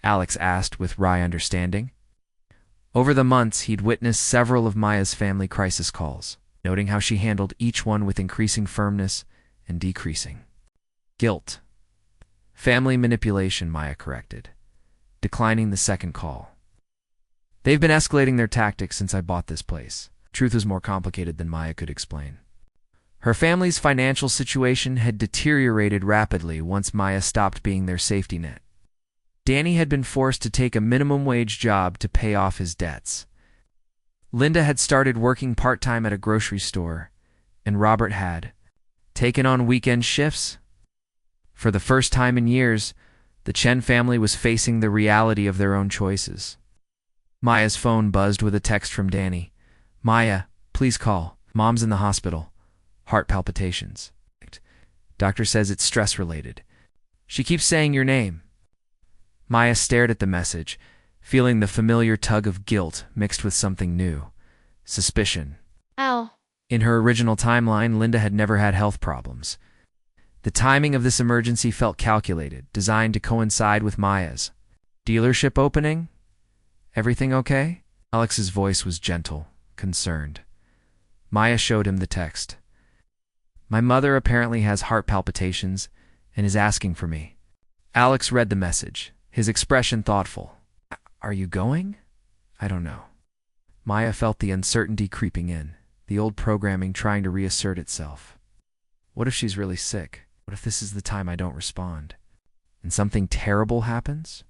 Alex asked with wry understanding. Over the months, he'd witnessed several of Maya's family crisis calls, noting how she handled each one with increasing firmness and decreasing guilt. "Family manipulation," Maya corrected, declining the second call. "They've been escalating their tactics since I bought this place." Truth was more complicated than Maya could explain. Her family's financial situation had deteriorated rapidly once Maya stopped being their safety net. Danny had been forced to take a minimum-wage job to pay off his debts. Linda had started working part-time at a grocery store, and Robert had taken on weekend shifts. For the first time in years, the Chen family was facing the reality of their own choices. Maya's phone buzzed with a text from Danny. "Maya, please call. Mom's in the hospital. heart palpitations. Doctor says it's stress-related. She keeps saying your name. Maya stared at the message, feeling the familiar tug of guilt mixed with something new. Suspicion. Ow. In her original timeline, Linda had never had health problems. The timing of this emergency felt calculated, designed to coincide with Maya's. Dealership opening? Everything okay? Alex's voice was gentle, concerned. Maya showed him the text. My mother apparently has heart palpitations and is asking for me. Alex read the message, his expression thoughtful. Are you going? I don't know. Maya felt the uncertainty creeping in, the old programming trying to reassert itself. What if she's really sick? What if this is the time I don't respond? And something terrible happens?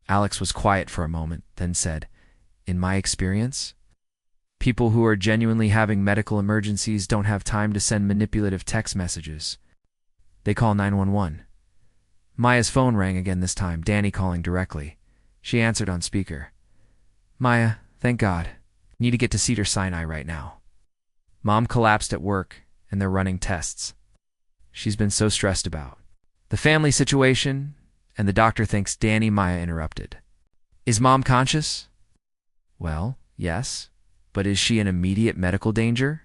Alex was quiet for a moment, then said, in my experience, people who are genuinely having medical emergencies don't have time to send manipulative text messages. They call 911. Maya's phone rang again this time, Danny calling directly. She answered on speaker. Maya, thank God. Need to get to Cedars-Sinai right now. Mom collapsed at work, and they're running tests. She's been so stressed about the family situation, and the doctor thinks Danny. Maya interrupted. Is Mom conscious? Well, yes. But is she in immediate medical danger?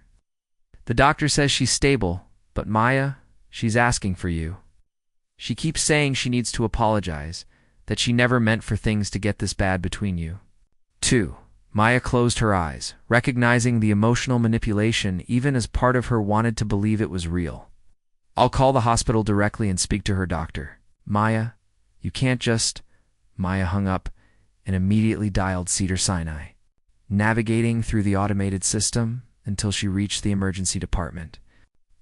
The doctor says she's stable, but Maya, she's asking for you. She keeps saying she needs to apologize, that she never meant for things to get this bad between you. 2. Maya closed her eyes, recognizing the emotional manipulation even as part of her wanted to believe it was real. I'll call the hospital directly and speak to her doctor. Maya, you can't just... Maya hung up and immediately dialed Cedars-Sinai, navigating through the automated system until she reached the emergency department.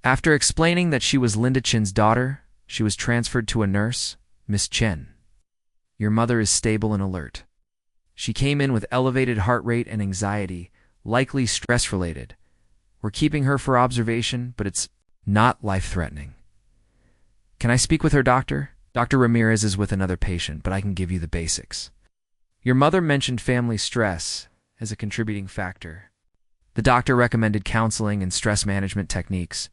After explaining that she was Linda Chen's daughter, she was transferred to a nurse, Miss Chen. Your mother is stable and alert. She came in with elevated heart rate and anxiety, likely stress-related. We're keeping her for observation, but it's not life-threatening. Can I speak with her doctor? Dr. Ramirez is with another patient, but I can give you the basics. Your mother mentioned family stress as a contributing factor. The doctor recommended counseling and stress management techniques.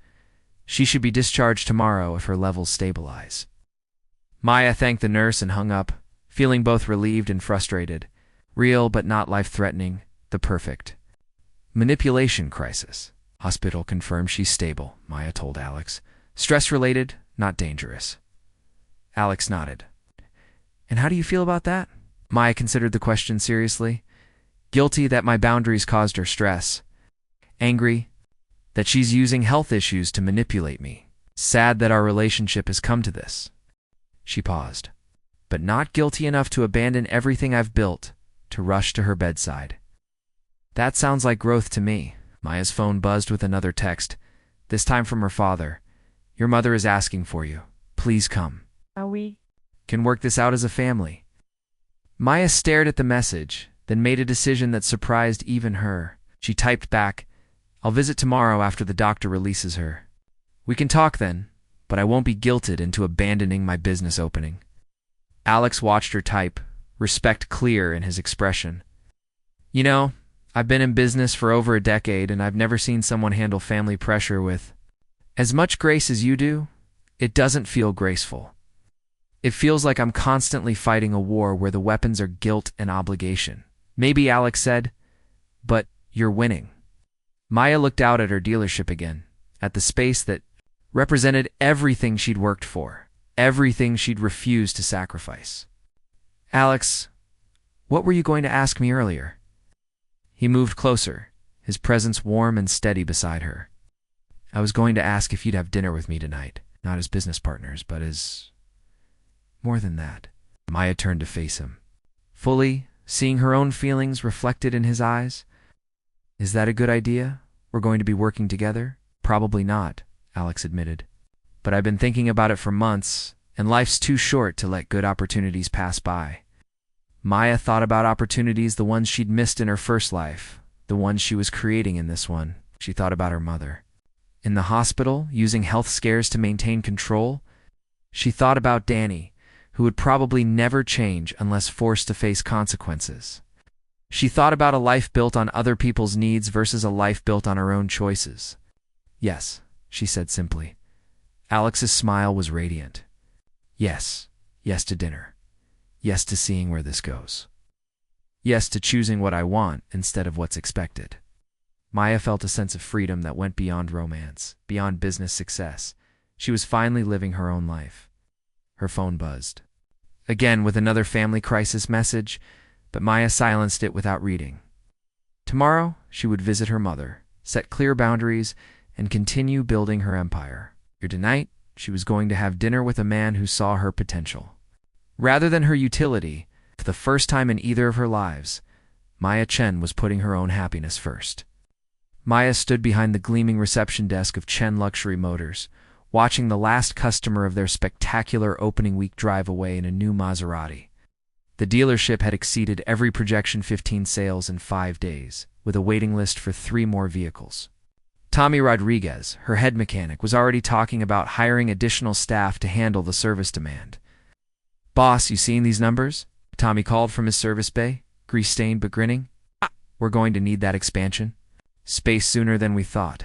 She should be discharged tomorrow if her levels stabilize. Maya thanked the nurse and hung up, feeling both relieved and frustrated. Real but not life-threatening, the perfect. Manipulation crisis. Hospital confirmed she's stable, Maya told Alex. Stress-related, not dangerous. Alex nodded. And how do you feel about that? Maya considered the question seriously. Guilty that my boundaries caused her stress. Angry that she's using health issues to manipulate me. Sad that our relationship has come to this. She paused. But not guilty enough to abandon everything I've built, to rush to her bedside. That sounds like growth to me. Maya's phone buzzed with another text, this time from her father. Your mother is asking for you. Please come. We can work this out as a family. Maya stared at the message, then made a decision that surprised even her. She typed back, I'll visit tomorrow after the doctor releases her. We can talk then, but I won't be guilted into abandoning my business opening. Alex watched her type, respect clear in his expression. You know, I've been in business for over a decade and I've never seen someone handle family pressure with as much grace as you do. It doesn't feel graceful. It feels like I'm constantly fighting a war where the weapons are guilt and obligation. Maybe, Alex said, but you're winning. Maya looked out at her dealership again, at the space that represented everything she'd worked for, everything she'd refused to sacrifice. Alex, what were you going to ask me earlier? He moved closer, his presence warm and steady beside her. I was going to ask if you'd have dinner with me tonight, not as business partners, but as more than that. Maya turned to face him, fully seeing her own feelings reflected in his eyes. Is that a good idea? We're going to be working together? Probably not, Alex admitted. But I've been thinking about it for months, and life's too short to let good opportunities pass by. Maya thought about opportunities, the ones she'd missed in her first life, the ones she was creating in this one. She thought about her mother. In the hospital, using health scares to maintain control. She thought about Danny, who would probably never change unless forced to face consequences. She thought about a life built on other people's needs versus a life built on her own choices. Yes, she said simply. Alex's smile was radiant. Yes, yes to dinner. Yes to seeing where this goes. Yes to choosing what I want instead of what's expected. Maya felt a sense of freedom that went beyond romance, beyond business success. She was finally living her own life. Her phone buzzed. Again with another family crisis message, but Maya silenced it without reading. Tomorrow, she would visit her mother, set clear boundaries, and continue building her empire. Tonight, she was going to have dinner with a man who saw her potential. Rather than her utility, for the first time in either of her lives, Maya Chen was putting her own happiness first. Maya stood behind the gleaming reception desk of Chen Luxury Motors, watching the last customer of their spectacular opening week drive away in a new Maserati. The dealership had exceeded every projection 15 sales in 5 days, with a waiting list for 3 more vehicles. Tommy Rodriguez, her head mechanic, was already talking about hiring additional staff to handle the service demand. "Boss, you seeing these numbers?" Tommy called from his service bay, grease-stained but grinning. "We're going to need that expansion. Space sooner than we thought."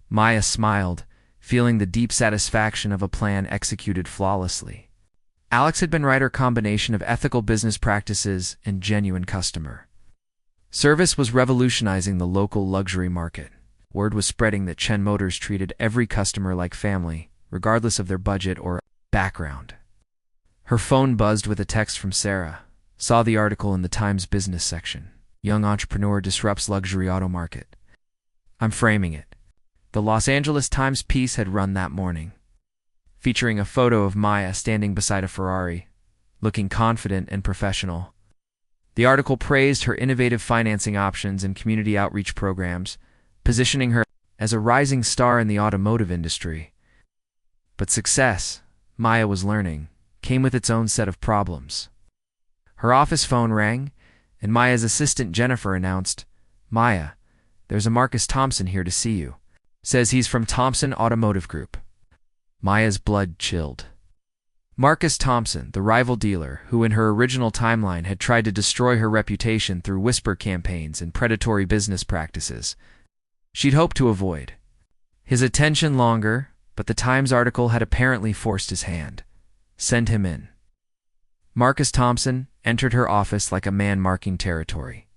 Maya smiled, feeling the deep satisfaction of a plan executed flawlessly. Alex had been right. Her combination of ethical business practices and genuine customer service was revolutionizing the local luxury market. Word was spreading that Chen Motors treated every customer like family, regardless of their budget or background. Her phone buzzed with a text from Sarah. Saw the article in the Times business section. Young entrepreneur disrupts luxury auto market. I'm framing it. The Los Angeles Times piece had run that morning, featuring a photo of Maya standing beside a Ferrari, looking confident and professional. The article praised her innovative financing options and community outreach programs, positioning her as a rising star in the automotive industry. But success, Maya was learning, came with its own set of problems. Her office phone rang, and Maya's assistant Jennifer announced, "Maya, there's a Marcus Thompson here to see you. Says he's from Thompson Automotive Group." Maya's blood chilled. Marcus Thompson, the rival dealer who in her original timeline had tried to destroy her reputation through whisper campaigns and predatory business practices, she'd hoped to avoid. His attention longer, but the Times article had apparently forced his hand. Send him in. Marcus Thompson entered her office like a man marking territory.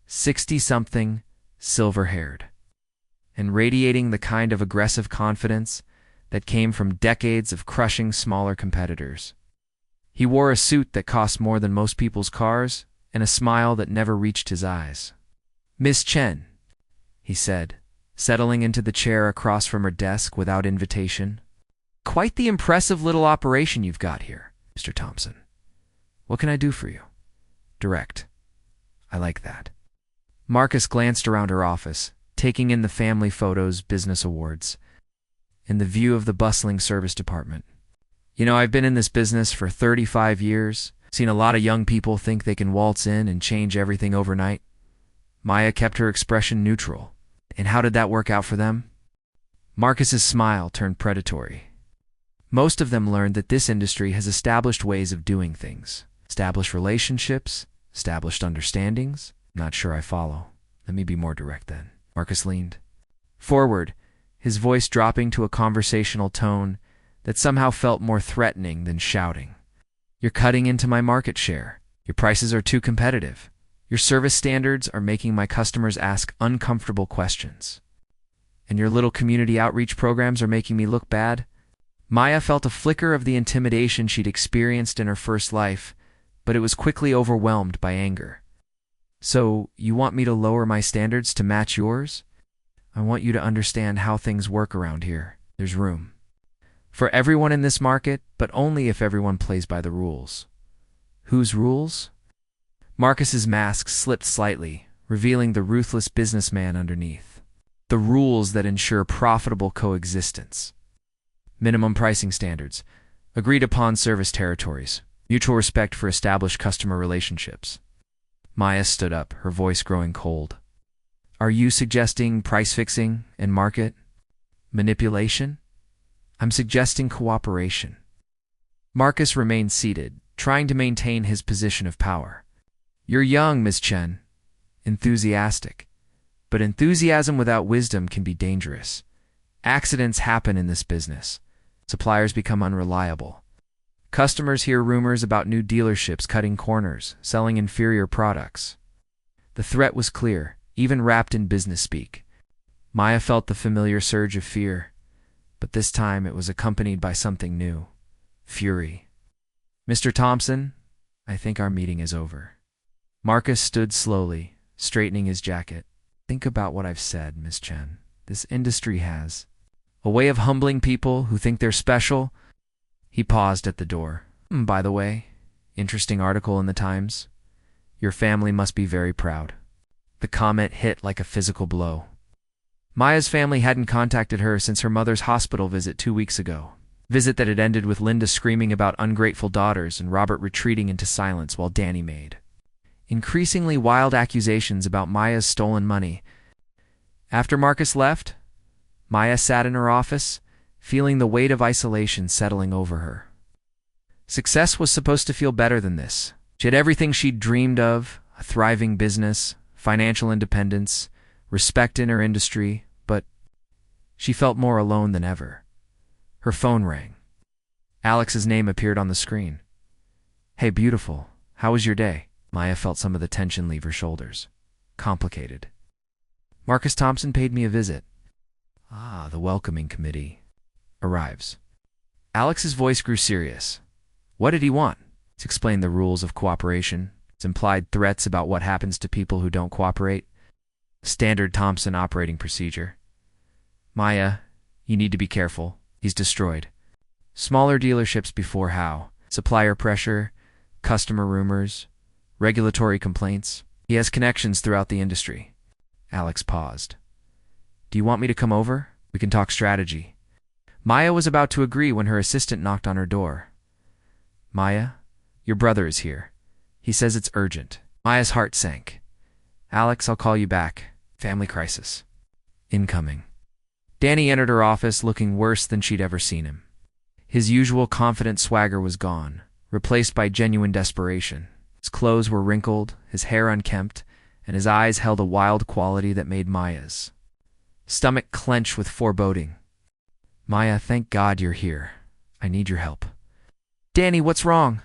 60-something, silver-haired, and radiating the kind of aggressive confidence that came from decades of crushing smaller competitors. He wore a suit that cost more than most people's cars and a smile that never reached his eyes. "Miss Chen," he said, settling into the chair across from her desk without invitation. "Quite the impressive little operation you've got here, Mr. Thompson. What can I do for you?" Direct. I like that. Marcus glanced around her office, taking in the family photos, business awards, and the view of the bustling service department. "You know, I've been in this business for 35 years, seen a lot of young people think they can waltz in and change everything overnight." Maya kept her expression neutral. "And how did that work out for them?" Marcus's smile turned predatory. "Most of them learned that this industry has established ways of doing things. Established relationships, established understandings." "Not sure I follow. Let me be more direct then." Marcus leaned forward, his voice dropping to a conversational tone that somehow felt more threatening than shouting. "You're cutting into my market share. Your prices are too competitive. Your service standards are making my customers ask uncomfortable questions. And your little community outreach programs are making me look bad." Maya felt a flicker of the intimidation she'd experienced in her first life, but it was quickly overwhelmed by anger. "So, you want me to lower my standards to match yours? I want you to understand how things work around here. There's room for everyone in this market, but only if everyone plays by the rules." "Whose rules?" Marcus's mask slipped slightly, revealing the ruthless businessman underneath. "The rules that ensure profitable coexistence. Minimum pricing standards, agreed upon service territories, mutual respect for established customer relationships." Maya stood up, her voice growing cold. "Are you suggesting price fixing and market manipulation?" "I'm suggesting cooperation." Marcus remained seated, trying to maintain his position of power. "You're young, Miss Chen. Enthusiastic. But enthusiasm without wisdom can be dangerous. Accidents happen in this business. Suppliers become unreliable. Customers hear rumors about new dealerships cutting corners, selling inferior products. The threat was clear, even wrapped in business speak. Maya felt the familiar surge of fear, but this time it was accompanied by something new. Fury. "Mr. Thompson, I think our meeting is over." Marcus stood slowly, straightening his jacket. "Think about what I've said, Miss Chen. This industry has a way of humbling people who think they're special." He paused at the door. "By the way, interesting article in the Times. Your family must be very proud." The comment hit like a physical blow. Maya's family hadn't contacted her since her mother's hospital visit 2 weeks ago. Visit that had ended with Linda screaming about ungrateful daughters and Robert retreating into silence while Danny made increasingly wild accusations about Maya's stolen money. After Marcus left, Maya sat in her office, feeling the weight of isolation settling over her. Success was supposed to feel better than this. She had everything she'd dreamed of: a thriving business, financial independence, respect in her industry, but she felt more alone than ever. Her phone rang. Alex's name appeared on the screen. "Hey, beautiful, how was your day?" Maya felt some of the tension leave her shoulders. "Complicated. Marcus Thompson paid me a visit." The welcoming committee arrives. Alex's voice grew serious. "What did he want?" Let's explain the rules of cooperation. It's implied threats about what happens to people who don't cooperate. Standard Thompson operating procedure. "Maya, you need to be careful. He's destroyed smaller dealerships before how? Supplier pressure, customer rumors, regulatory complaints. He has connections throughout the industry." Alex paused. "Do you want me to come over? We can talk strategy." Maya was about to agree when her assistant knocked on her door. "Maya, your brother is here. He says it's urgent." Maya's heart sank. "Alex, I'll call you back. Family crisis. Incoming." Danny entered her office looking worse than she'd ever seen him. His usual confident swagger was gone, replaced by genuine desperation. His clothes were wrinkled, his hair unkempt, and his eyes held a wild quality that made Maya's stomach clench with foreboding. "Maya, thank God you're here. I need your help." "Danny, what's wrong?"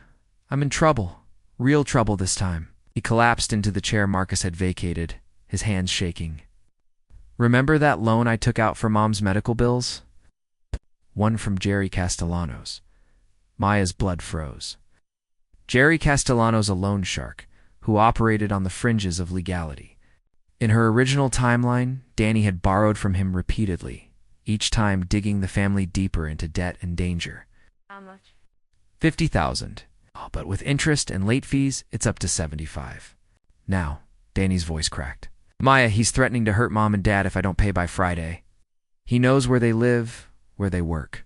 "I'm in trouble. Real trouble this time." He collapsed into the chair Marcus had vacated, his hands shaking. "Remember that loan I took out for Mom's medical bills?" One from Jerry Castellanos. Maya's blood froze. Jerry Castellanos, a loan shark who operated on the fringes of legality. In her original timeline, Danny had borrowed from him repeatedly, each time digging the family deeper into debt and danger. "How much?" $50,000. But with interest and late fees, it's up to $75,000. Now, Danny's voice cracked. "Maya, he's threatening to hurt Mom and Dad if I don't pay by Friday. He knows where they live, where they work.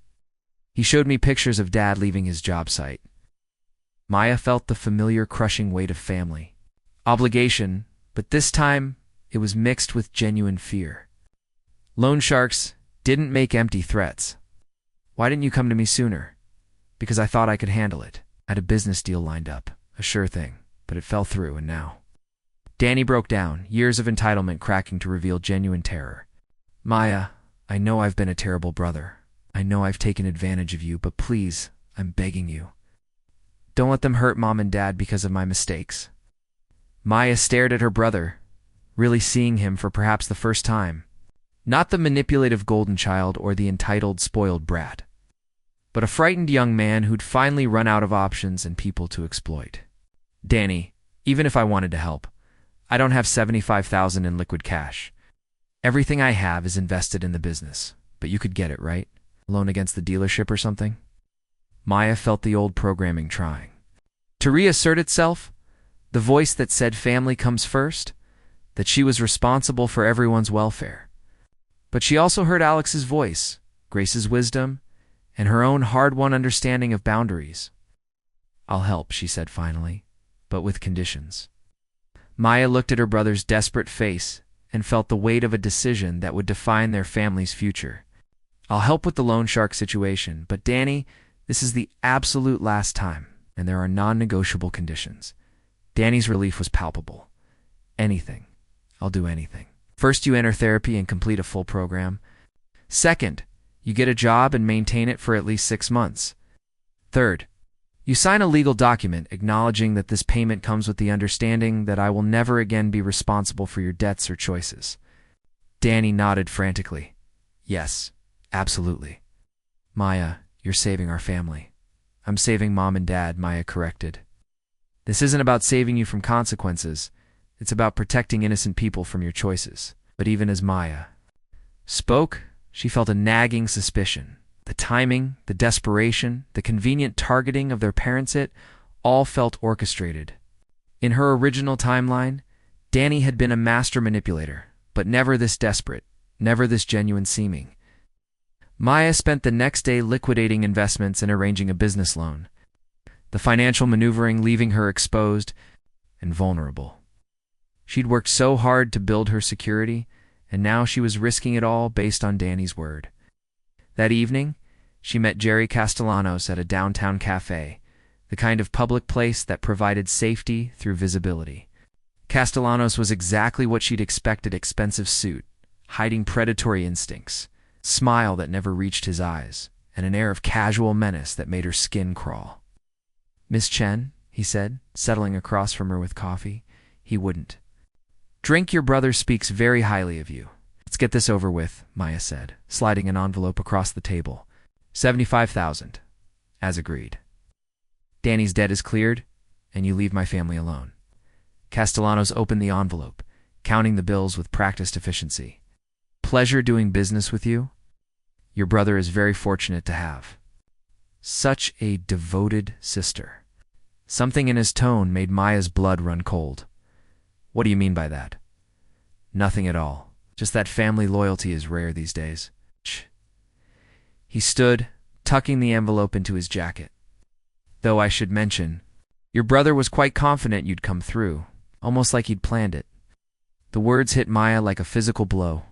He showed me pictures of Dad leaving his job site." Maya felt the familiar crushing weight of family obligation, but this time it was mixed with genuine fear. Loan sharks didn't make empty threats. "Why didn't you come to me sooner?" "Because I thought I could handle it. I had a business deal lined up, a sure thing, but it fell through, and now..." Danny broke down, years of entitlement cracking to reveal genuine terror. "Maya, I know I've been a terrible brother. I know I've taken advantage of you, but please, I'm begging you. Don't let them hurt Mom and Dad because of my mistakes." Maya stared at her brother, really seeing him for perhaps the first time. Not the manipulative golden child or the entitled, spoiled brat, but a frightened young man who'd finally run out of options and people to exploit. "Danny, even if I wanted to help, I don't have $75,000 in liquid cash. Everything I have is invested in the business, but you could get it, right? Loan against the dealership or something?" Maya felt the old programming trying to reassert itself, the voice that said family comes first, that she was responsible for everyone's welfare. But she also heard Alex's voice, Grace's wisdom, and her own hard-won understanding of boundaries. "I'll help," she said finally, "but with conditions." Maya looked at her brother's desperate face and felt the weight of a decision that would define their family's future. "I'll help with the loan shark situation, but Danny, this is the absolute last time, and there are non-negotiable conditions." Danny's relief was palpable. "Anything. I'll do anything. First you enter therapy and complete a full program. Second, you get a job and maintain it for at least 6 months. Third, you sign a legal document acknowledging that this payment comes with the understanding that I will never again be responsible for your debts or choices. Danny nodded frantically. Yes, absolutely. Maya, you're saving our family. I'm saving Mom and Dad, Maya corrected. This isn't about saving you from consequences. It's about protecting innocent people from your choices. But even as Maya spoke, she felt a nagging suspicion. The timing, the desperation, the convenient targeting of their parents, it all felt orchestrated. In her original timeline, Danny had been a master manipulator, but never this desperate, never this genuine seeming. Maya spent the next day liquidating investments and arranging a business loan, the financial maneuvering leaving her exposed and vulnerable. She'd worked so hard to build her security, and now she was risking it all based on Danny's word. That evening, she met Jerry Castellanos at a downtown cafe, the kind of public place that provided safety through visibility. Castellanos was exactly what she'd expected: expensive suit, hiding predatory instincts, smile that never reached his eyes, and an air of casual menace that made her skin crawl. "Miss Chen," he said, settling across from her with coffee. He wouldn't. "Drink, your brother speaks very highly of you." "Let's get this over with," Maya said, sliding an envelope across the table. 75,000, as agreed. Danny's debt is cleared, and you leave my family alone. Castellanos opened the envelope, counting the bills with practiced efficiency. "Pleasure doing business with you. Your brother is very fortunate to have such a devoted sister." Something in his tone made Maya's blood run cold. "What do you mean by that?" "Nothing at all. Just that family loyalty is rare these days." He stood, tucking the envelope into his jacket. "Though I should mention, your brother was quite confident you'd come through, almost like he'd planned it." The words hit Maya like a physical blow.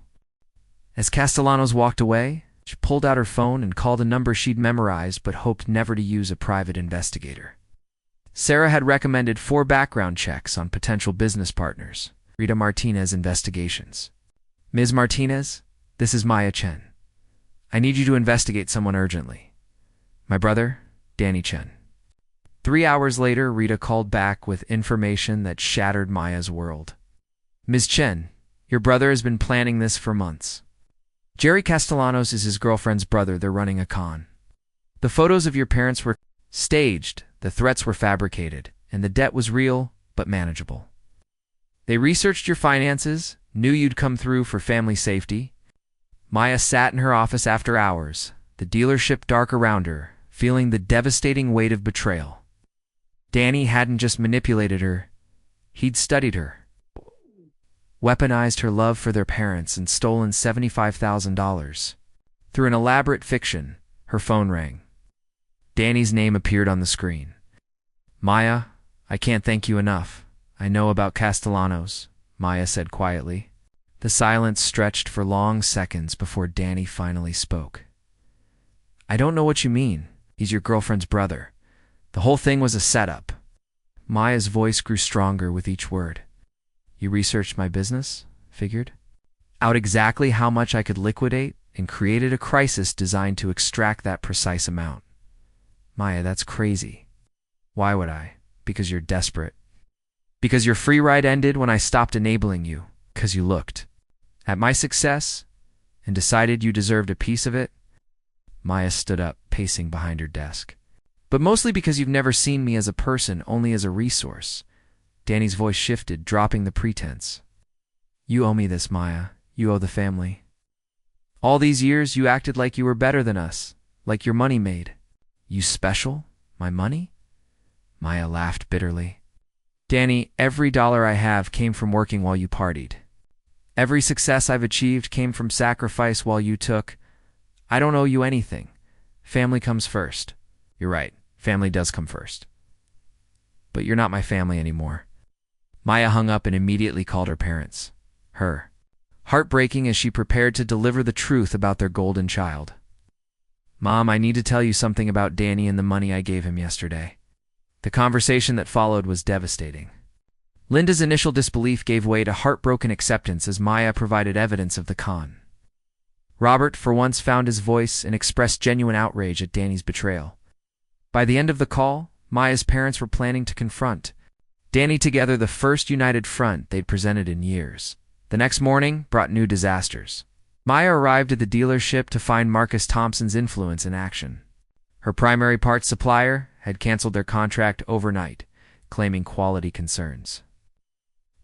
As Castellanos walked away, she pulled out her phone and called a number she'd memorized but hoped never to use: a private investigator. Sarah had recommended 4 background checks on potential business partners. Rita Martinez Investigations. "Ms. Martinez, this is Maya Chen. I need you to investigate someone urgently. My brother, Danny Chen." 3 hours later, Rita called back with information that shattered Maya's world. "Ms. Chen, your brother has been planning this for months. Jerry Castellanos is his girlfriend's brother. They're running a con. The photos of your parents were staged, the threats were fabricated, and the debt was real but manageable. They researched your finances, knew you'd come through for family safety." Maya sat in her office after hours, the dealership dark around her, feeling the devastating weight of betrayal. Danny hadn't just manipulated her, he'd studied her, weaponized her love for their parents, and stolen $75,000. Through an elaborate fiction, her phone rang. Danny's name appeared on the screen. "Maya, I can't thank you enough. I know about Castellanos," Maya said quietly. The silence stretched for long seconds before Danny finally spoke. "I don't know what you mean. He's your girlfriend's brother. The whole thing was a setup." Maya's voice grew stronger with each word. "You researched my business, figured out exactly how much I could liquidate, and created a crisis designed to extract that precise amount." "Maya, that's crazy." "Why would I?" "Because you're desperate. Because your free ride ended when I stopped enabling you. Because you looked at my success and decided you deserved a piece of it." Maya stood up, pacing behind her desk. "But mostly because you've never seen me as a person, only as a resource." Danny's voice shifted, dropping the pretense. "You owe me this, Maya. You owe the family. All these years you acted like you were better than us, like your money made. You special? My money?" Maya laughed bitterly. "Danny, every dollar I have came from working while you partied. Every success I've achieved came from sacrifice while you took. I don't owe you anything. Family comes first." "You're right. Family does come first. But you're not my family anymore." Maya hung up and immediately called her parents. Heartbreaking as she prepared to deliver the truth about their golden child. "Mom, I need to tell you something about Danny and the money I gave him yesterday." The conversation that followed was devastating. Linda's initial disbelief gave way to heartbroken acceptance as Maya provided evidence of the con. Robert for once found his voice and expressed genuine outrage at Danny's betrayal. By the end of the call, Maya's parents were planning to confront Danny together, the first united front they'd presented in years. The next morning brought new disasters. Maya arrived at the dealership to find Marcus Thompson's influence in action. Her primary parts supplier had canceled their contract overnight, claiming quality concerns.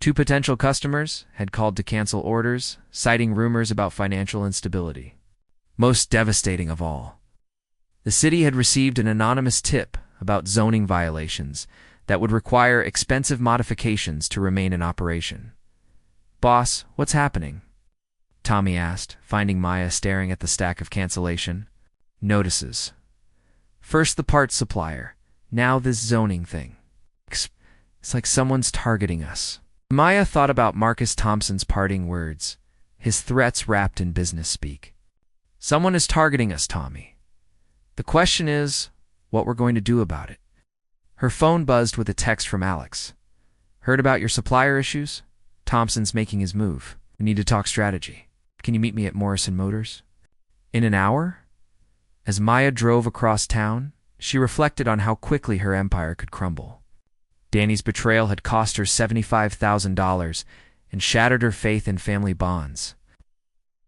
2 potential customers had called to cancel orders, citing rumors about financial instability. Most devastating of all, the city had received an anonymous tip about zoning violations that would require expensive modifications to remain in operation. "Boss, what's happening?" Tommy asked, finding Maya staring at the stack of cancellation. "Notices. First the parts supplier, now this zoning thing. It's like someone's targeting us." Maya thought about Marcus Thompson's parting words, his threats wrapped in business speak. "Someone is targeting us, Tommy. The question is, what we're going to do about it." Her phone buzzed with a text from Alex. "Heard about your supplier issues? Thompson's making his move. We need to talk strategy. Can you meet me at Morrison Motors?" In an hour? As Maya drove across town, she reflected on how quickly her empire could crumble. Danny's betrayal had cost her $75,000 and shattered her faith in family bonds.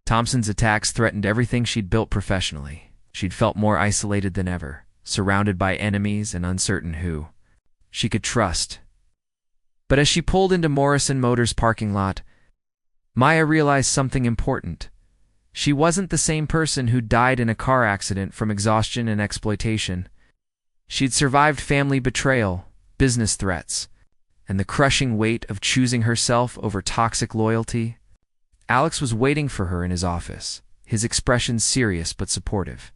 Thompson's attacks threatened everything she'd built professionally. She'd felt more isolated than ever, surrounded by enemies and uncertain who she could trust. But as she pulled into Morrison Motors' parking lot, Maya realized something important. She wasn't the same person who died in a car accident from exhaustion and exploitation. She'd survived family betrayal, business threats, and the crushing weight of choosing herself over toxic loyalty. Alex was waiting for her in his office, his expression serious but supportive.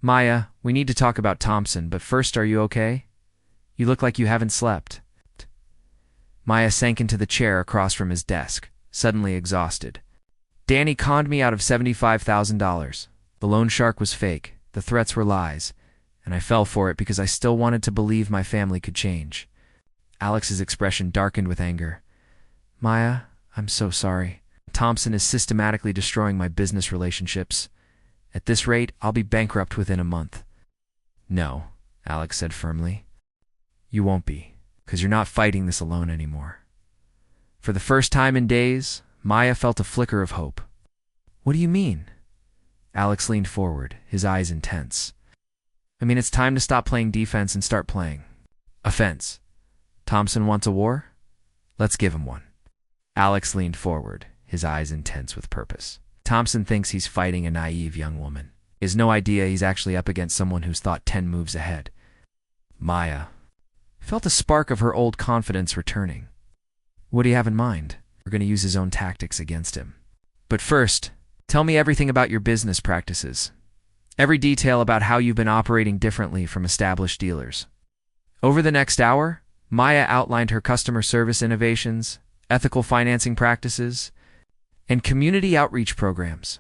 "Maya, we need to talk about Thompson, but first, are you okay? You look like you haven't slept." Maya sank into the chair across from his desk, suddenly exhausted. "Danny conned me out of $75,000. The loan shark was fake, the threats were lies, and I fell for it because I still wanted to believe my family could change." Alex's expression darkened with anger. "Maya, I'm so sorry. Thompson is systematically destroying my business relationships. At this rate, I'll be bankrupt within a month." "No," Alex said firmly. "You won't be, because you're not fighting this alone anymore." For the first time in days, Maya felt a flicker of hope. "What do you mean?" Alex leaned forward, his eyes intense. "I mean, it's time to stop playing defense and start playing offense. Thompson wants a war? Let's give him one." Alex leaned forward, his eyes intense with purpose. "Thompson thinks he's fighting a naive young woman. He has no idea he's actually up against someone who's thought 10 moves ahead." Maya felt a spark of her old confidence returning. "What do you have in mind?" "We're going to use his own tactics against him. But first, tell me everything about your business practices. Every detail about how you've been operating differently from established dealers." Over the next hour, Maya outlined her customer service innovations, ethical financing practices, and community outreach programs.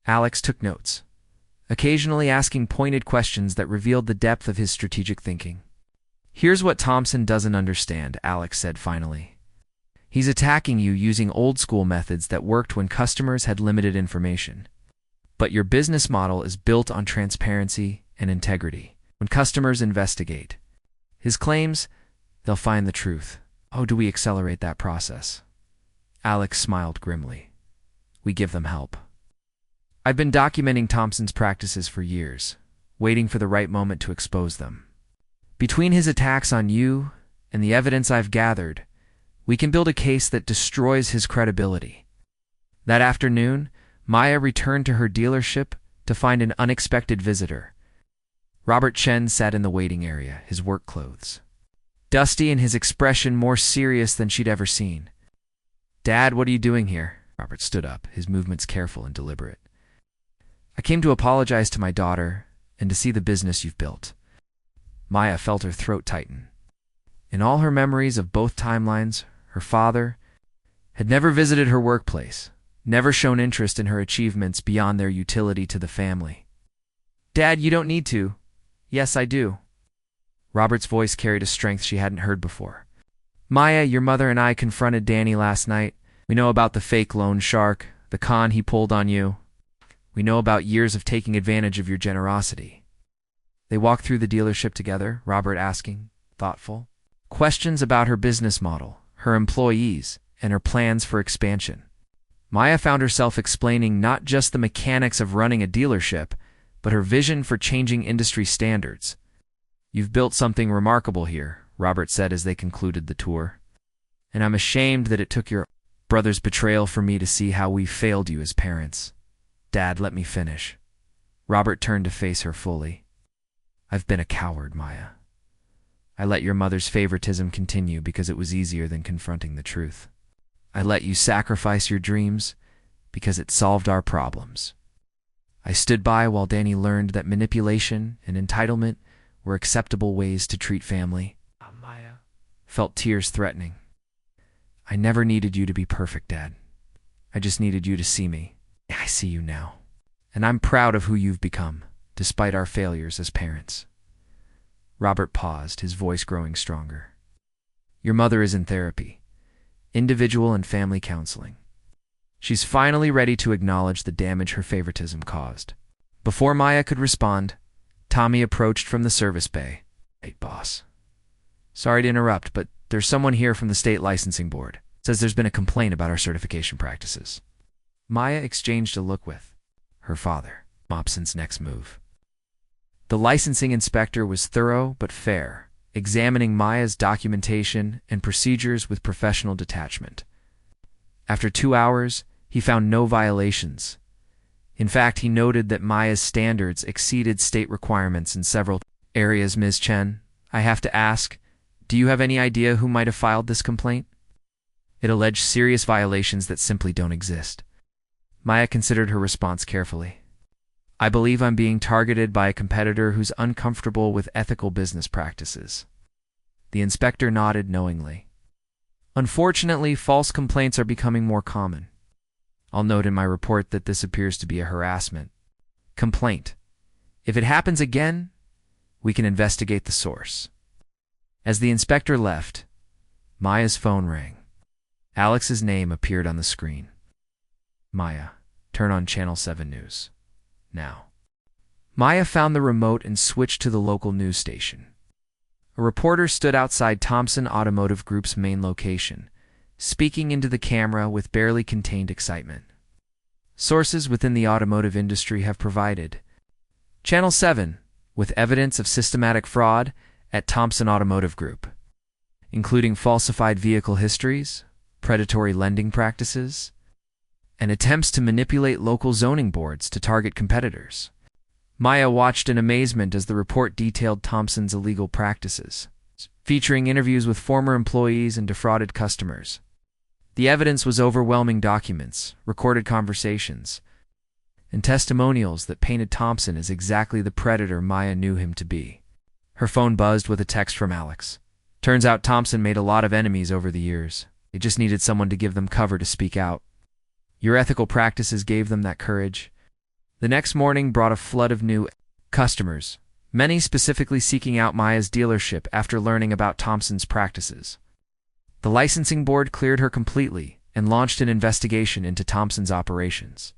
Alex took notes, occasionally asking pointed questions that revealed the depth of his strategic thinking. "Here's what Thompson doesn't understand," Alex said finally. "He's attacking you using old-school methods that worked when customers had limited information. But your business model is built on transparency and integrity. When customers investigate his claims, they'll find the truth. How do we accelerate that process?" Alex smiled grimly. "We give them help. I've been documenting Thompson's practices for years, waiting for the right moment to expose them. Between his attacks on you and the evidence I've gathered, we can build a case that destroys his credibility." That afternoon, Maya returned to her dealership to find an unexpected visitor. Robert Chen sat in the waiting area, his work clothes dusty and his expression more serious than she'd ever seen. "Dad, what are you doing here?" Robert stood up, his movements careful and deliberate. "I came to apologize to my daughter and to see the business you've built." Maya felt her throat tighten. In all her memories of both timelines, her father had never visited her workplace, never shown interest in her achievements beyond their utility to the family. "Dad, you don't need to." "Yes, I do." Robert's voice carried a strength she hadn't heard before. "Maya, your mother and I confronted Danny last night. We know about the fake loan shark, the con he pulled on you. We know about years of taking advantage of your generosity. They walked through the dealership together, Robert asking, thoughtful, questions about her business model, her employees, and her plans for expansion. Maya found herself explaining not just the mechanics of running a dealership, but her vision for changing industry standards. "You've built something remarkable here," Robert said as they concluded the tour. "And I'm ashamed that it took your brother's betrayal for me to see how we failed you as parents." "Dad, let me finish." Robert turned to face her fully. "I've been a coward, Maya. I let your mother's favoritism continue because it was easier than confronting the truth. I let you sacrifice your dreams because it solved our problems. I stood by while Danny learned that manipulation and entitlement were acceptable ways to treat family." Maya felt tears threatening. "I never needed you to be perfect, Dad. I just needed you to see me. I see you now. And I'm proud of who you've become, despite our failures as parents." Robert paused, his voice growing stronger. "Your mother is in therapy, individual and family counseling. She's finally ready to acknowledge the damage her favoritism caused." Before Maya could respond, Tommy approached from the service bay. "Hey, boss. Sorry to interrupt, but there's someone here from the state licensing board. Says there's been a complaint about our certification practices." Maya exchanged a look with her father. Mopson's next move. The licensing inspector was thorough but fair, examining Maya's documentation and procedures with professional detachment. After 2 hours, he found no violations. In fact, he noted that Maya's standards exceeded state requirements in several areas. "Ms. Chen, I have to ask, do you have any idea who might have filed this complaint? It alleged serious violations that simply don't exist." Maya considered her response carefully. "I believe I'm being targeted by a competitor who's uncomfortable with ethical business practices." The inspector nodded knowingly. "Unfortunately, false complaints are becoming more common. I'll note in my report that this appears to be a harassment complaint. If it happens again, we can investigate the source." As the inspector left, Maya's phone rang. Alex's name appeared on the screen. "Maya, turn on Channel 7 News. Now." Maya found the remote and switched to the local news station. A reporter stood outside Thompson Automotive Group's main location, speaking into the camera with barely contained excitement. Sources within the automotive industry have provided Channel 7 with evidence of systematic fraud at Thompson Automotive Group, including falsified vehicle histories, predatory lending practices, and attempts to manipulate local zoning boards to target competitors. Maya watched in amazement as the report detailed Thompson's illegal practices, featuring interviews with former employees and defrauded customers. The evidence was overwhelming: documents, recorded conversations, and testimonials that painted Thompson as exactly the predator Maya knew him to be. Her phone buzzed with a text from Alex. Turns out Thompson made a lot of enemies over the years. They just needed someone to give them cover to speak out. Your ethical practices gave them that courage. The next morning brought a flood of new customers, many specifically seeking out Maya's dealership after learning about Thompson's practices. The licensing board cleared her completely and launched an investigation into Thompson's operations.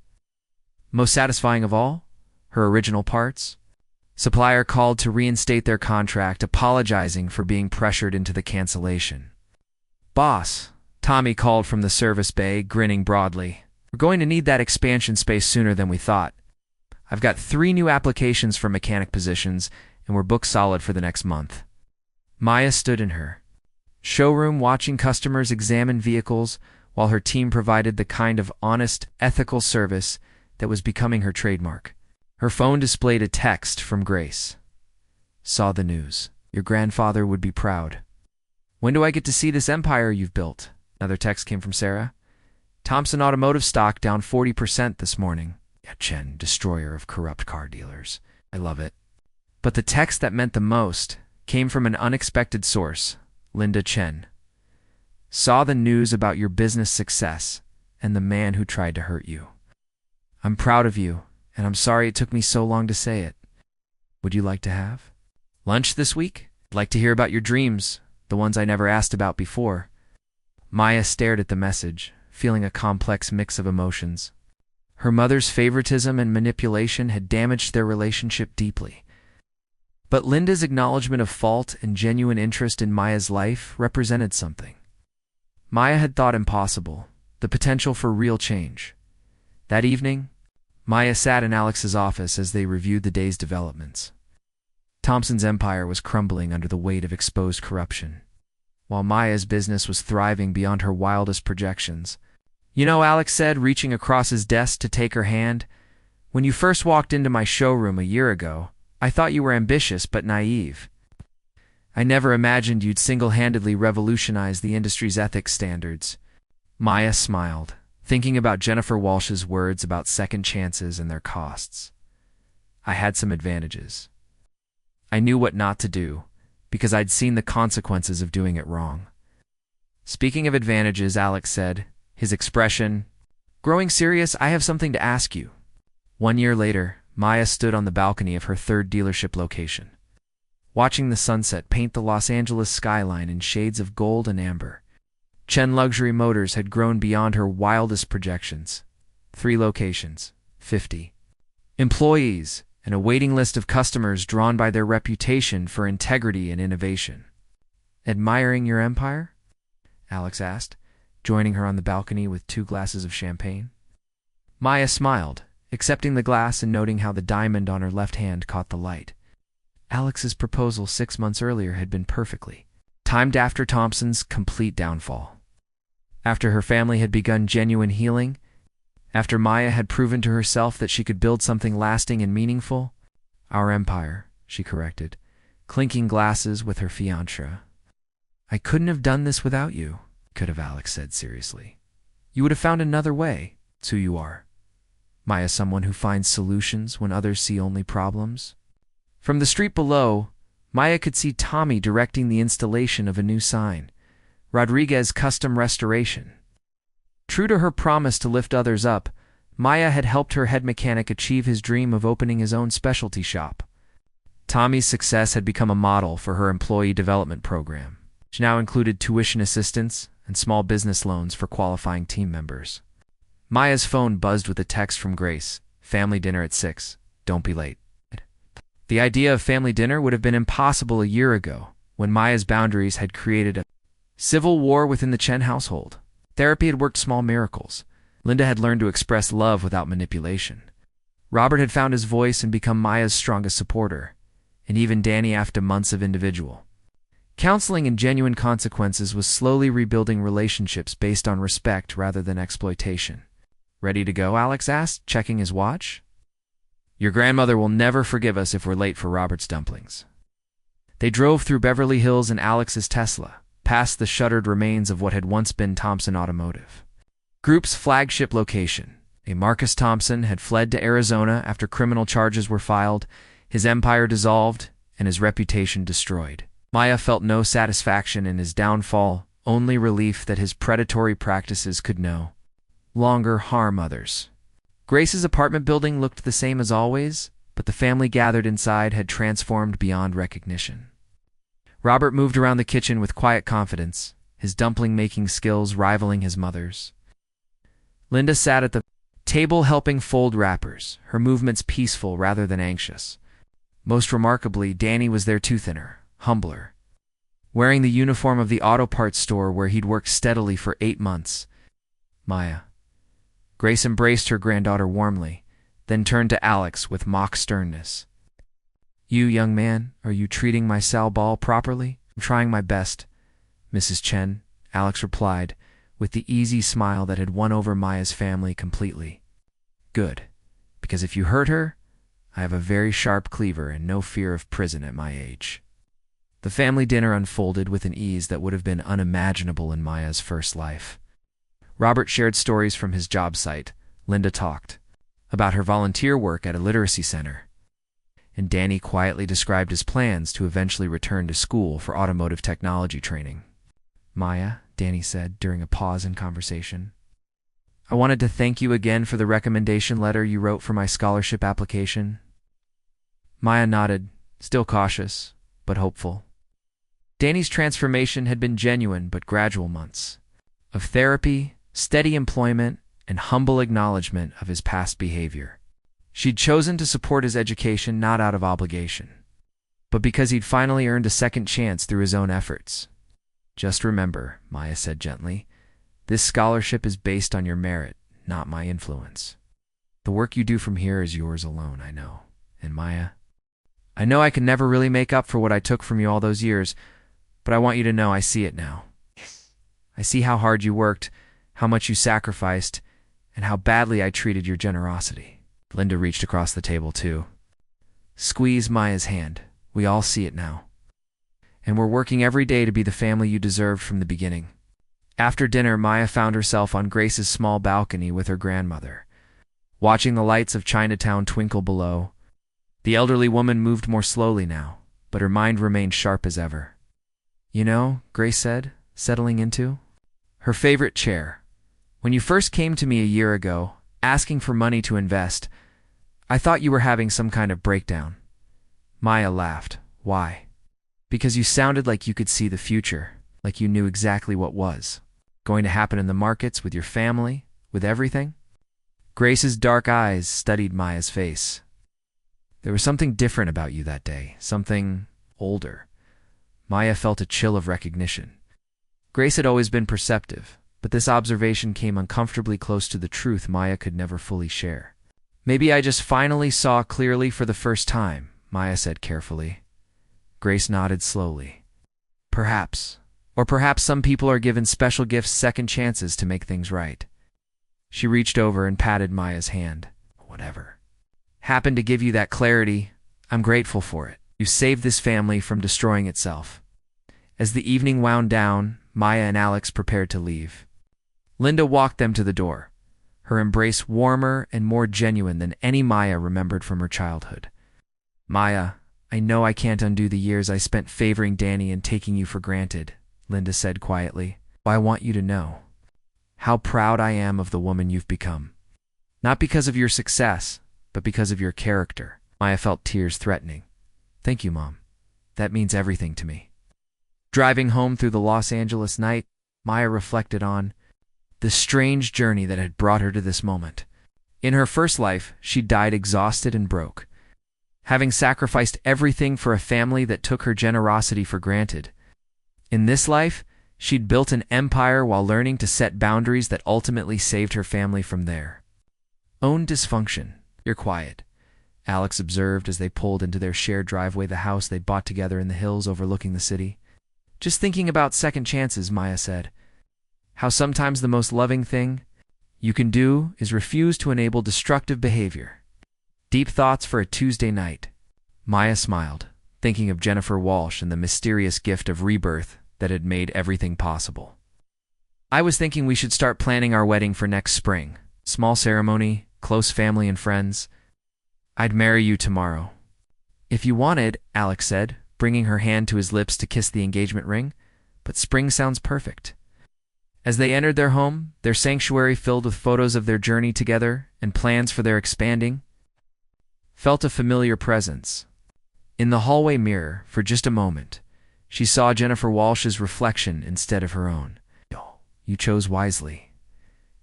Most satisfying of all, her original parts. Supplier called to reinstate their contract, apologizing for being pressured into the cancellation. "Boss," Tommy called from the service bay, grinning broadly. "We're going to need that expansion space sooner than we thought. I've got 3 new applications for mechanic positions, and we're booked solid for the next month." Maya stood in her showroom watching customers examine vehicles while her team provided the kind of honest, ethical service that was becoming her trademark. Her phone displayed a text from Grace. "Saw the news. Your grandfather would be proud. When do I get to see this empire you've built?" Another text came from Sarah. "Thompson Automotive stock down 40% this morning. Yeah, Chen, destroyer of corrupt car dealers. I love it." But the text that meant the most came from an unexpected source, Linda Chen. "Saw the news about your business success and the man who tried to hurt you. I'm proud of you, and I'm sorry it took me so long to say it. Would you like to have lunch this week? I'd like to hear about your dreams, the ones I never asked about before." Maya stared at the message, feeling a complex mix of emotions. Her mother's favoritism and manipulation had damaged their relationship deeply. But Linda's acknowledgement of fault and genuine interest in Maya's life represented something Maya had thought impossible, the potential for real change. That evening, Maya sat in Alex's office as they reviewed the day's developments. Thompson's empire was crumbling under the weight of exposed corruption, while Maya's business was thriving beyond her wildest projections. "You know," Alex said, reaching across his desk to take her hand, "when you first walked into my showroom a year ago, I thought you were ambitious but naive. I never imagined you'd single-handedly revolutionize the industry's ethics standards." Maya smiled, thinking about Jennifer Walsh's words about second chances and their costs. "I had some advantages. I knew what not to do, because I'd seen the consequences of doing it wrong." Speaking of advantages, Alex said, his expression growing serious, "I have something to ask you." 1 year later, Maya stood on the balcony of her third dealership location, watching the sunset paint the Los Angeles skyline in shades of gold and amber. Chen Luxury Motors had grown beyond her wildest projections. 3 locations, 50 employees, and a waiting list of customers drawn by their reputation for integrity and innovation. "Admiring your empire?" Alex asked, joining her on the balcony with 2 glasses of champagne. Maya smiled, accepting the glass and noting how the diamond on her left hand caught the light. Alex's proposal 6 months earlier had been perfectly timed after Thompson's complete downfall. After her family had begun genuine healing, after Maya had proven to herself that she could build something lasting and meaningful. "Our empire," she corrected, clinking glasses with her fiancé. "I couldn't have done this without you," could have, Alex said seriously. "You would have found another way. It's who you are. Maya, someone who finds solutions when others see only problems." From the street below, Maya could see Tommy directing the installation of a new sign, Rodriguez Custom Restoration. True to her promise to lift others up, Maya had helped her head mechanic achieve his dream of opening his own specialty shop. Tommy's success had become a model for her employee development program, which now included tuition assistance and small business loans for qualifying team members. Maya's phone buzzed with a text from Grace, "Family dinner at 6. Don't be late." The idea of family dinner would have been impossible a year ago, when Maya's boundaries had created a civil war within the Chen household. Therapy had worked small miracles. Linda had learned to express love without manipulation. Robert had found his voice and become Maya's strongest supporter, and even Danny, after months of individual counseling and genuine consequences, was slowly rebuilding relationships based on respect rather than exploitation. "Ready to go?" Alex asked, checking his watch. "Your grandmother will never forgive us if we're late for Robert's dumplings." They drove through Beverly Hills in Alex's Tesla, past the shuttered remains of what had once been Thompson Automotive Group's flagship location. Marcus Thompson had fled to Arizona after criminal charges were filed, his empire dissolved, and his reputation destroyed. Maya felt no satisfaction in his downfall, only relief that his predatory practices could no longer harm others. Grace's apartment building looked the same as always, but the family gathered inside had transformed beyond recognition. Robert moved around the kitchen with quiet confidence, his dumpling-making skills rivaling his mother's. Linda sat at the table helping fold wrappers, her movements peaceful rather than anxious. Most remarkably, Danny was there too, thinner, humbler, wearing the uniform of the auto parts store where he'd worked steadily for 8 months. "Maya." Grace embraced her granddaughter warmly, then turned to Alex with mock sternness. "You, young man, are you treating my Sal Ball properly?" "I'm trying my best, Mrs. Chen," Alex replied, with the easy smile that had won over Maya's family completely. "Good, because if you hurt her, I have a very sharp cleaver and no fear of prison at my age." The family dinner unfolded with an ease that would have been unimaginable in Maya's first life. Robert shared stories from his job site, Linda talked about her volunteer work at a literacy center, and Danny quietly described his plans to eventually return to school for automotive technology training. "Maya," Danny said during a pause in conversation, "I wanted to thank you again for the recommendation letter you wrote for my scholarship application." Maya nodded, still cautious, but hopeful. Danny's transformation had been genuine but gradual months of therapy, steady employment, and humble acknowledgement of his past behavior. She'd chosen to support his education not out of obligation, but because he'd finally earned a second chance through his own efforts. "Just remember," Maya said gently, "this scholarship is based on your merit, not my influence. The work you do from here is yours alone, I know. And Maya, I know I can never really make up for what I took from you all those years, but I want you to know I see it now. I see how hard you worked, how much you sacrificed, and how badly I treated your generosity." Linda reached across the table too. Squeeze Maya's hand. "We all see it now. And we're working every day to be the family you deserved from the beginning." After dinner, Maya found herself on Grace's small balcony with her grandmother, watching the lights of Chinatown twinkle below. The elderly woman moved more slowly now, but her mind remained sharp as ever. "You know," Grace said, settling into her favorite chair, "when you first came to me a year ago, asking for money to invest, I thought you were having some kind of breakdown." Maya laughed. "Why?" "Because you sounded like you could see the future, like you knew exactly what was going to happen in the markets, with your family, with everything." Grace's dark eyes studied Maya's face. "There was something different about you that day, something older." Maya felt a chill of recognition. Grace had always been perceptive, but this observation came uncomfortably close to the truth Maya could never fully share. "Maybe I just finally saw clearly for the first time," Maya said carefully. Grace nodded slowly. "Perhaps. Or perhaps some people are given special gifts, second chances to make things right." She reached over and patted Maya's hand. "Whatever happened to give you that clarity, I'm grateful for it. You saved this family from destroying itself." As the evening wound down, Maya and Alex prepared to leave. Linda walked them to the door, her embrace warmer and more genuine than any Maya remembered from her childhood. "Maya, I know I can't undo the years I spent favoring Danny and taking you for granted," Linda said quietly. "I want you to know how proud I am of the woman you've become. Not because of your success, but because of your character." Maya felt tears threatening. "Thank you, Mom. That means everything to me." Driving home through the Los Angeles night, Maya reflected on the strange journey that had brought her to this moment. In her first life, she died exhausted and broke, having sacrificed everything for a family that took her generosity for granted. In this life, she'd built an empire while learning to set boundaries that ultimately saved her family from their own dysfunction. "You're quiet," Alex observed as they pulled into their shared driveway, the house they'd bought together in the hills overlooking the city. "Just thinking about second chances," Maya said. "How sometimes the most loving thing you can do is refuse to enable destructive behavior." Deep thoughts for a Tuesday night. Maya smiled, thinking of Jennifer Walsh and the mysterious gift of rebirth that had made everything possible. "I was thinking we should start planning our wedding for next spring. Small ceremony, close family and friends. I'd marry you tomorrow." "If you wanted," Alex said, bringing her hand to his lips to kiss the engagement ring, "but spring sounds perfect." As they entered their home, their sanctuary filled with photos of their journey together and plans for their expanding, felt a familiar presence. In the hallway mirror, for just a moment, she saw Jennifer Walsh's reflection instead of her own. "You chose wisely."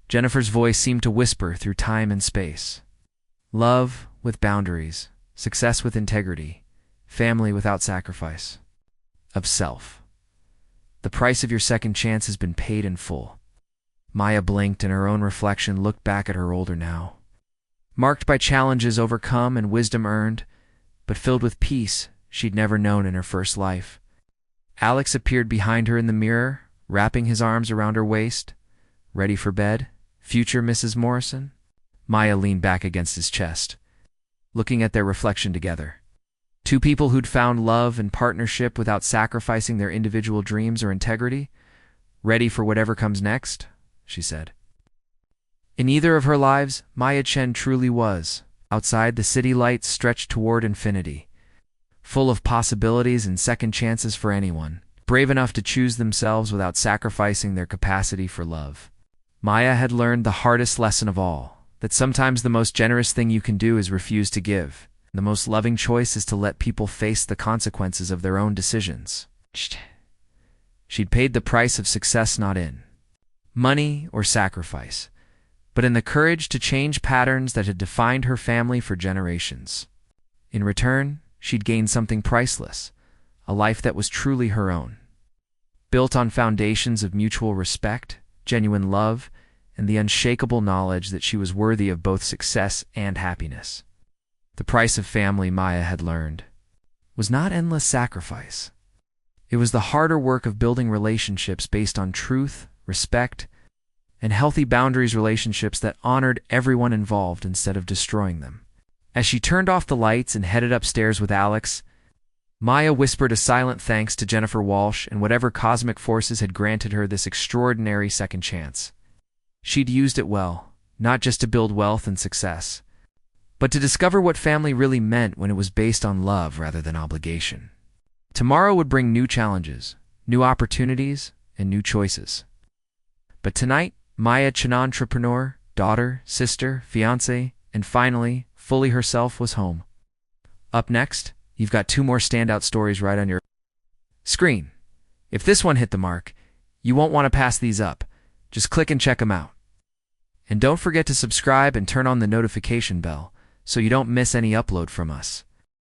Jennifer's voice seemed to whisper through time and space. "Love with boundaries, success with integrity, family without sacrifice of self. The price of your second chance has been paid in full." Maya blinked, and her own reflection looked back at her older now, marked by challenges overcome and wisdom earned, but filled with peace she'd never known in her first life. Alex appeared behind her in the mirror, wrapping his arms around her waist. "Ready for bed, future Mrs. Morrison?" Maya leaned back against his chest, looking at their reflection together. Two people who'd found love and partnership without sacrificing their individual dreams or integrity. "Ready for whatever comes next," she said. In either of her lives, Maya Chen truly was. Outside, the city lights stretched toward infinity, full of possibilities and second chances for anyone brave enough to choose themselves without sacrificing their capacity for love. Maya had learned the hardest lesson of all, that sometimes the most generous thing you can do is refuse to give. The most loving choice is to let people face the consequences of their own decisions. She'd paid the price of success not in money or sacrifice, but in the courage to change patterns that had defined her family for generations. In return, she'd gained something priceless, a life that was truly her own, built on foundations of mutual respect, genuine love, and the unshakable knowledge that she was worthy of both success and happiness. The price of family, Maya had learned, was not endless sacrifice. It was the harder work of building relationships based on truth, respect, and healthy boundaries, relationships that honored everyone involved instead of destroying them. As she turned off the lights and headed upstairs with Alex, Maya whispered a silent thanks to Jennifer Walsh and whatever cosmic forces had granted her this extraordinary second chance. She'd used it well, not just to build wealth and success, but to discover what family really meant when it was based on love rather than obligation. Tomorrow would bring new challenges, new opportunities, and new choices. But tonight, Maya, Chen entrepreneur, daughter, sister, fiancé, and finally, fully herself, was home. Up next, you've got 2 more standout stories right on your screen. If this one hit the mark, you won't want to pass these up. Just click and check them out. And don't forget to subscribe and turn on the notification bell so you don't miss any upload from us.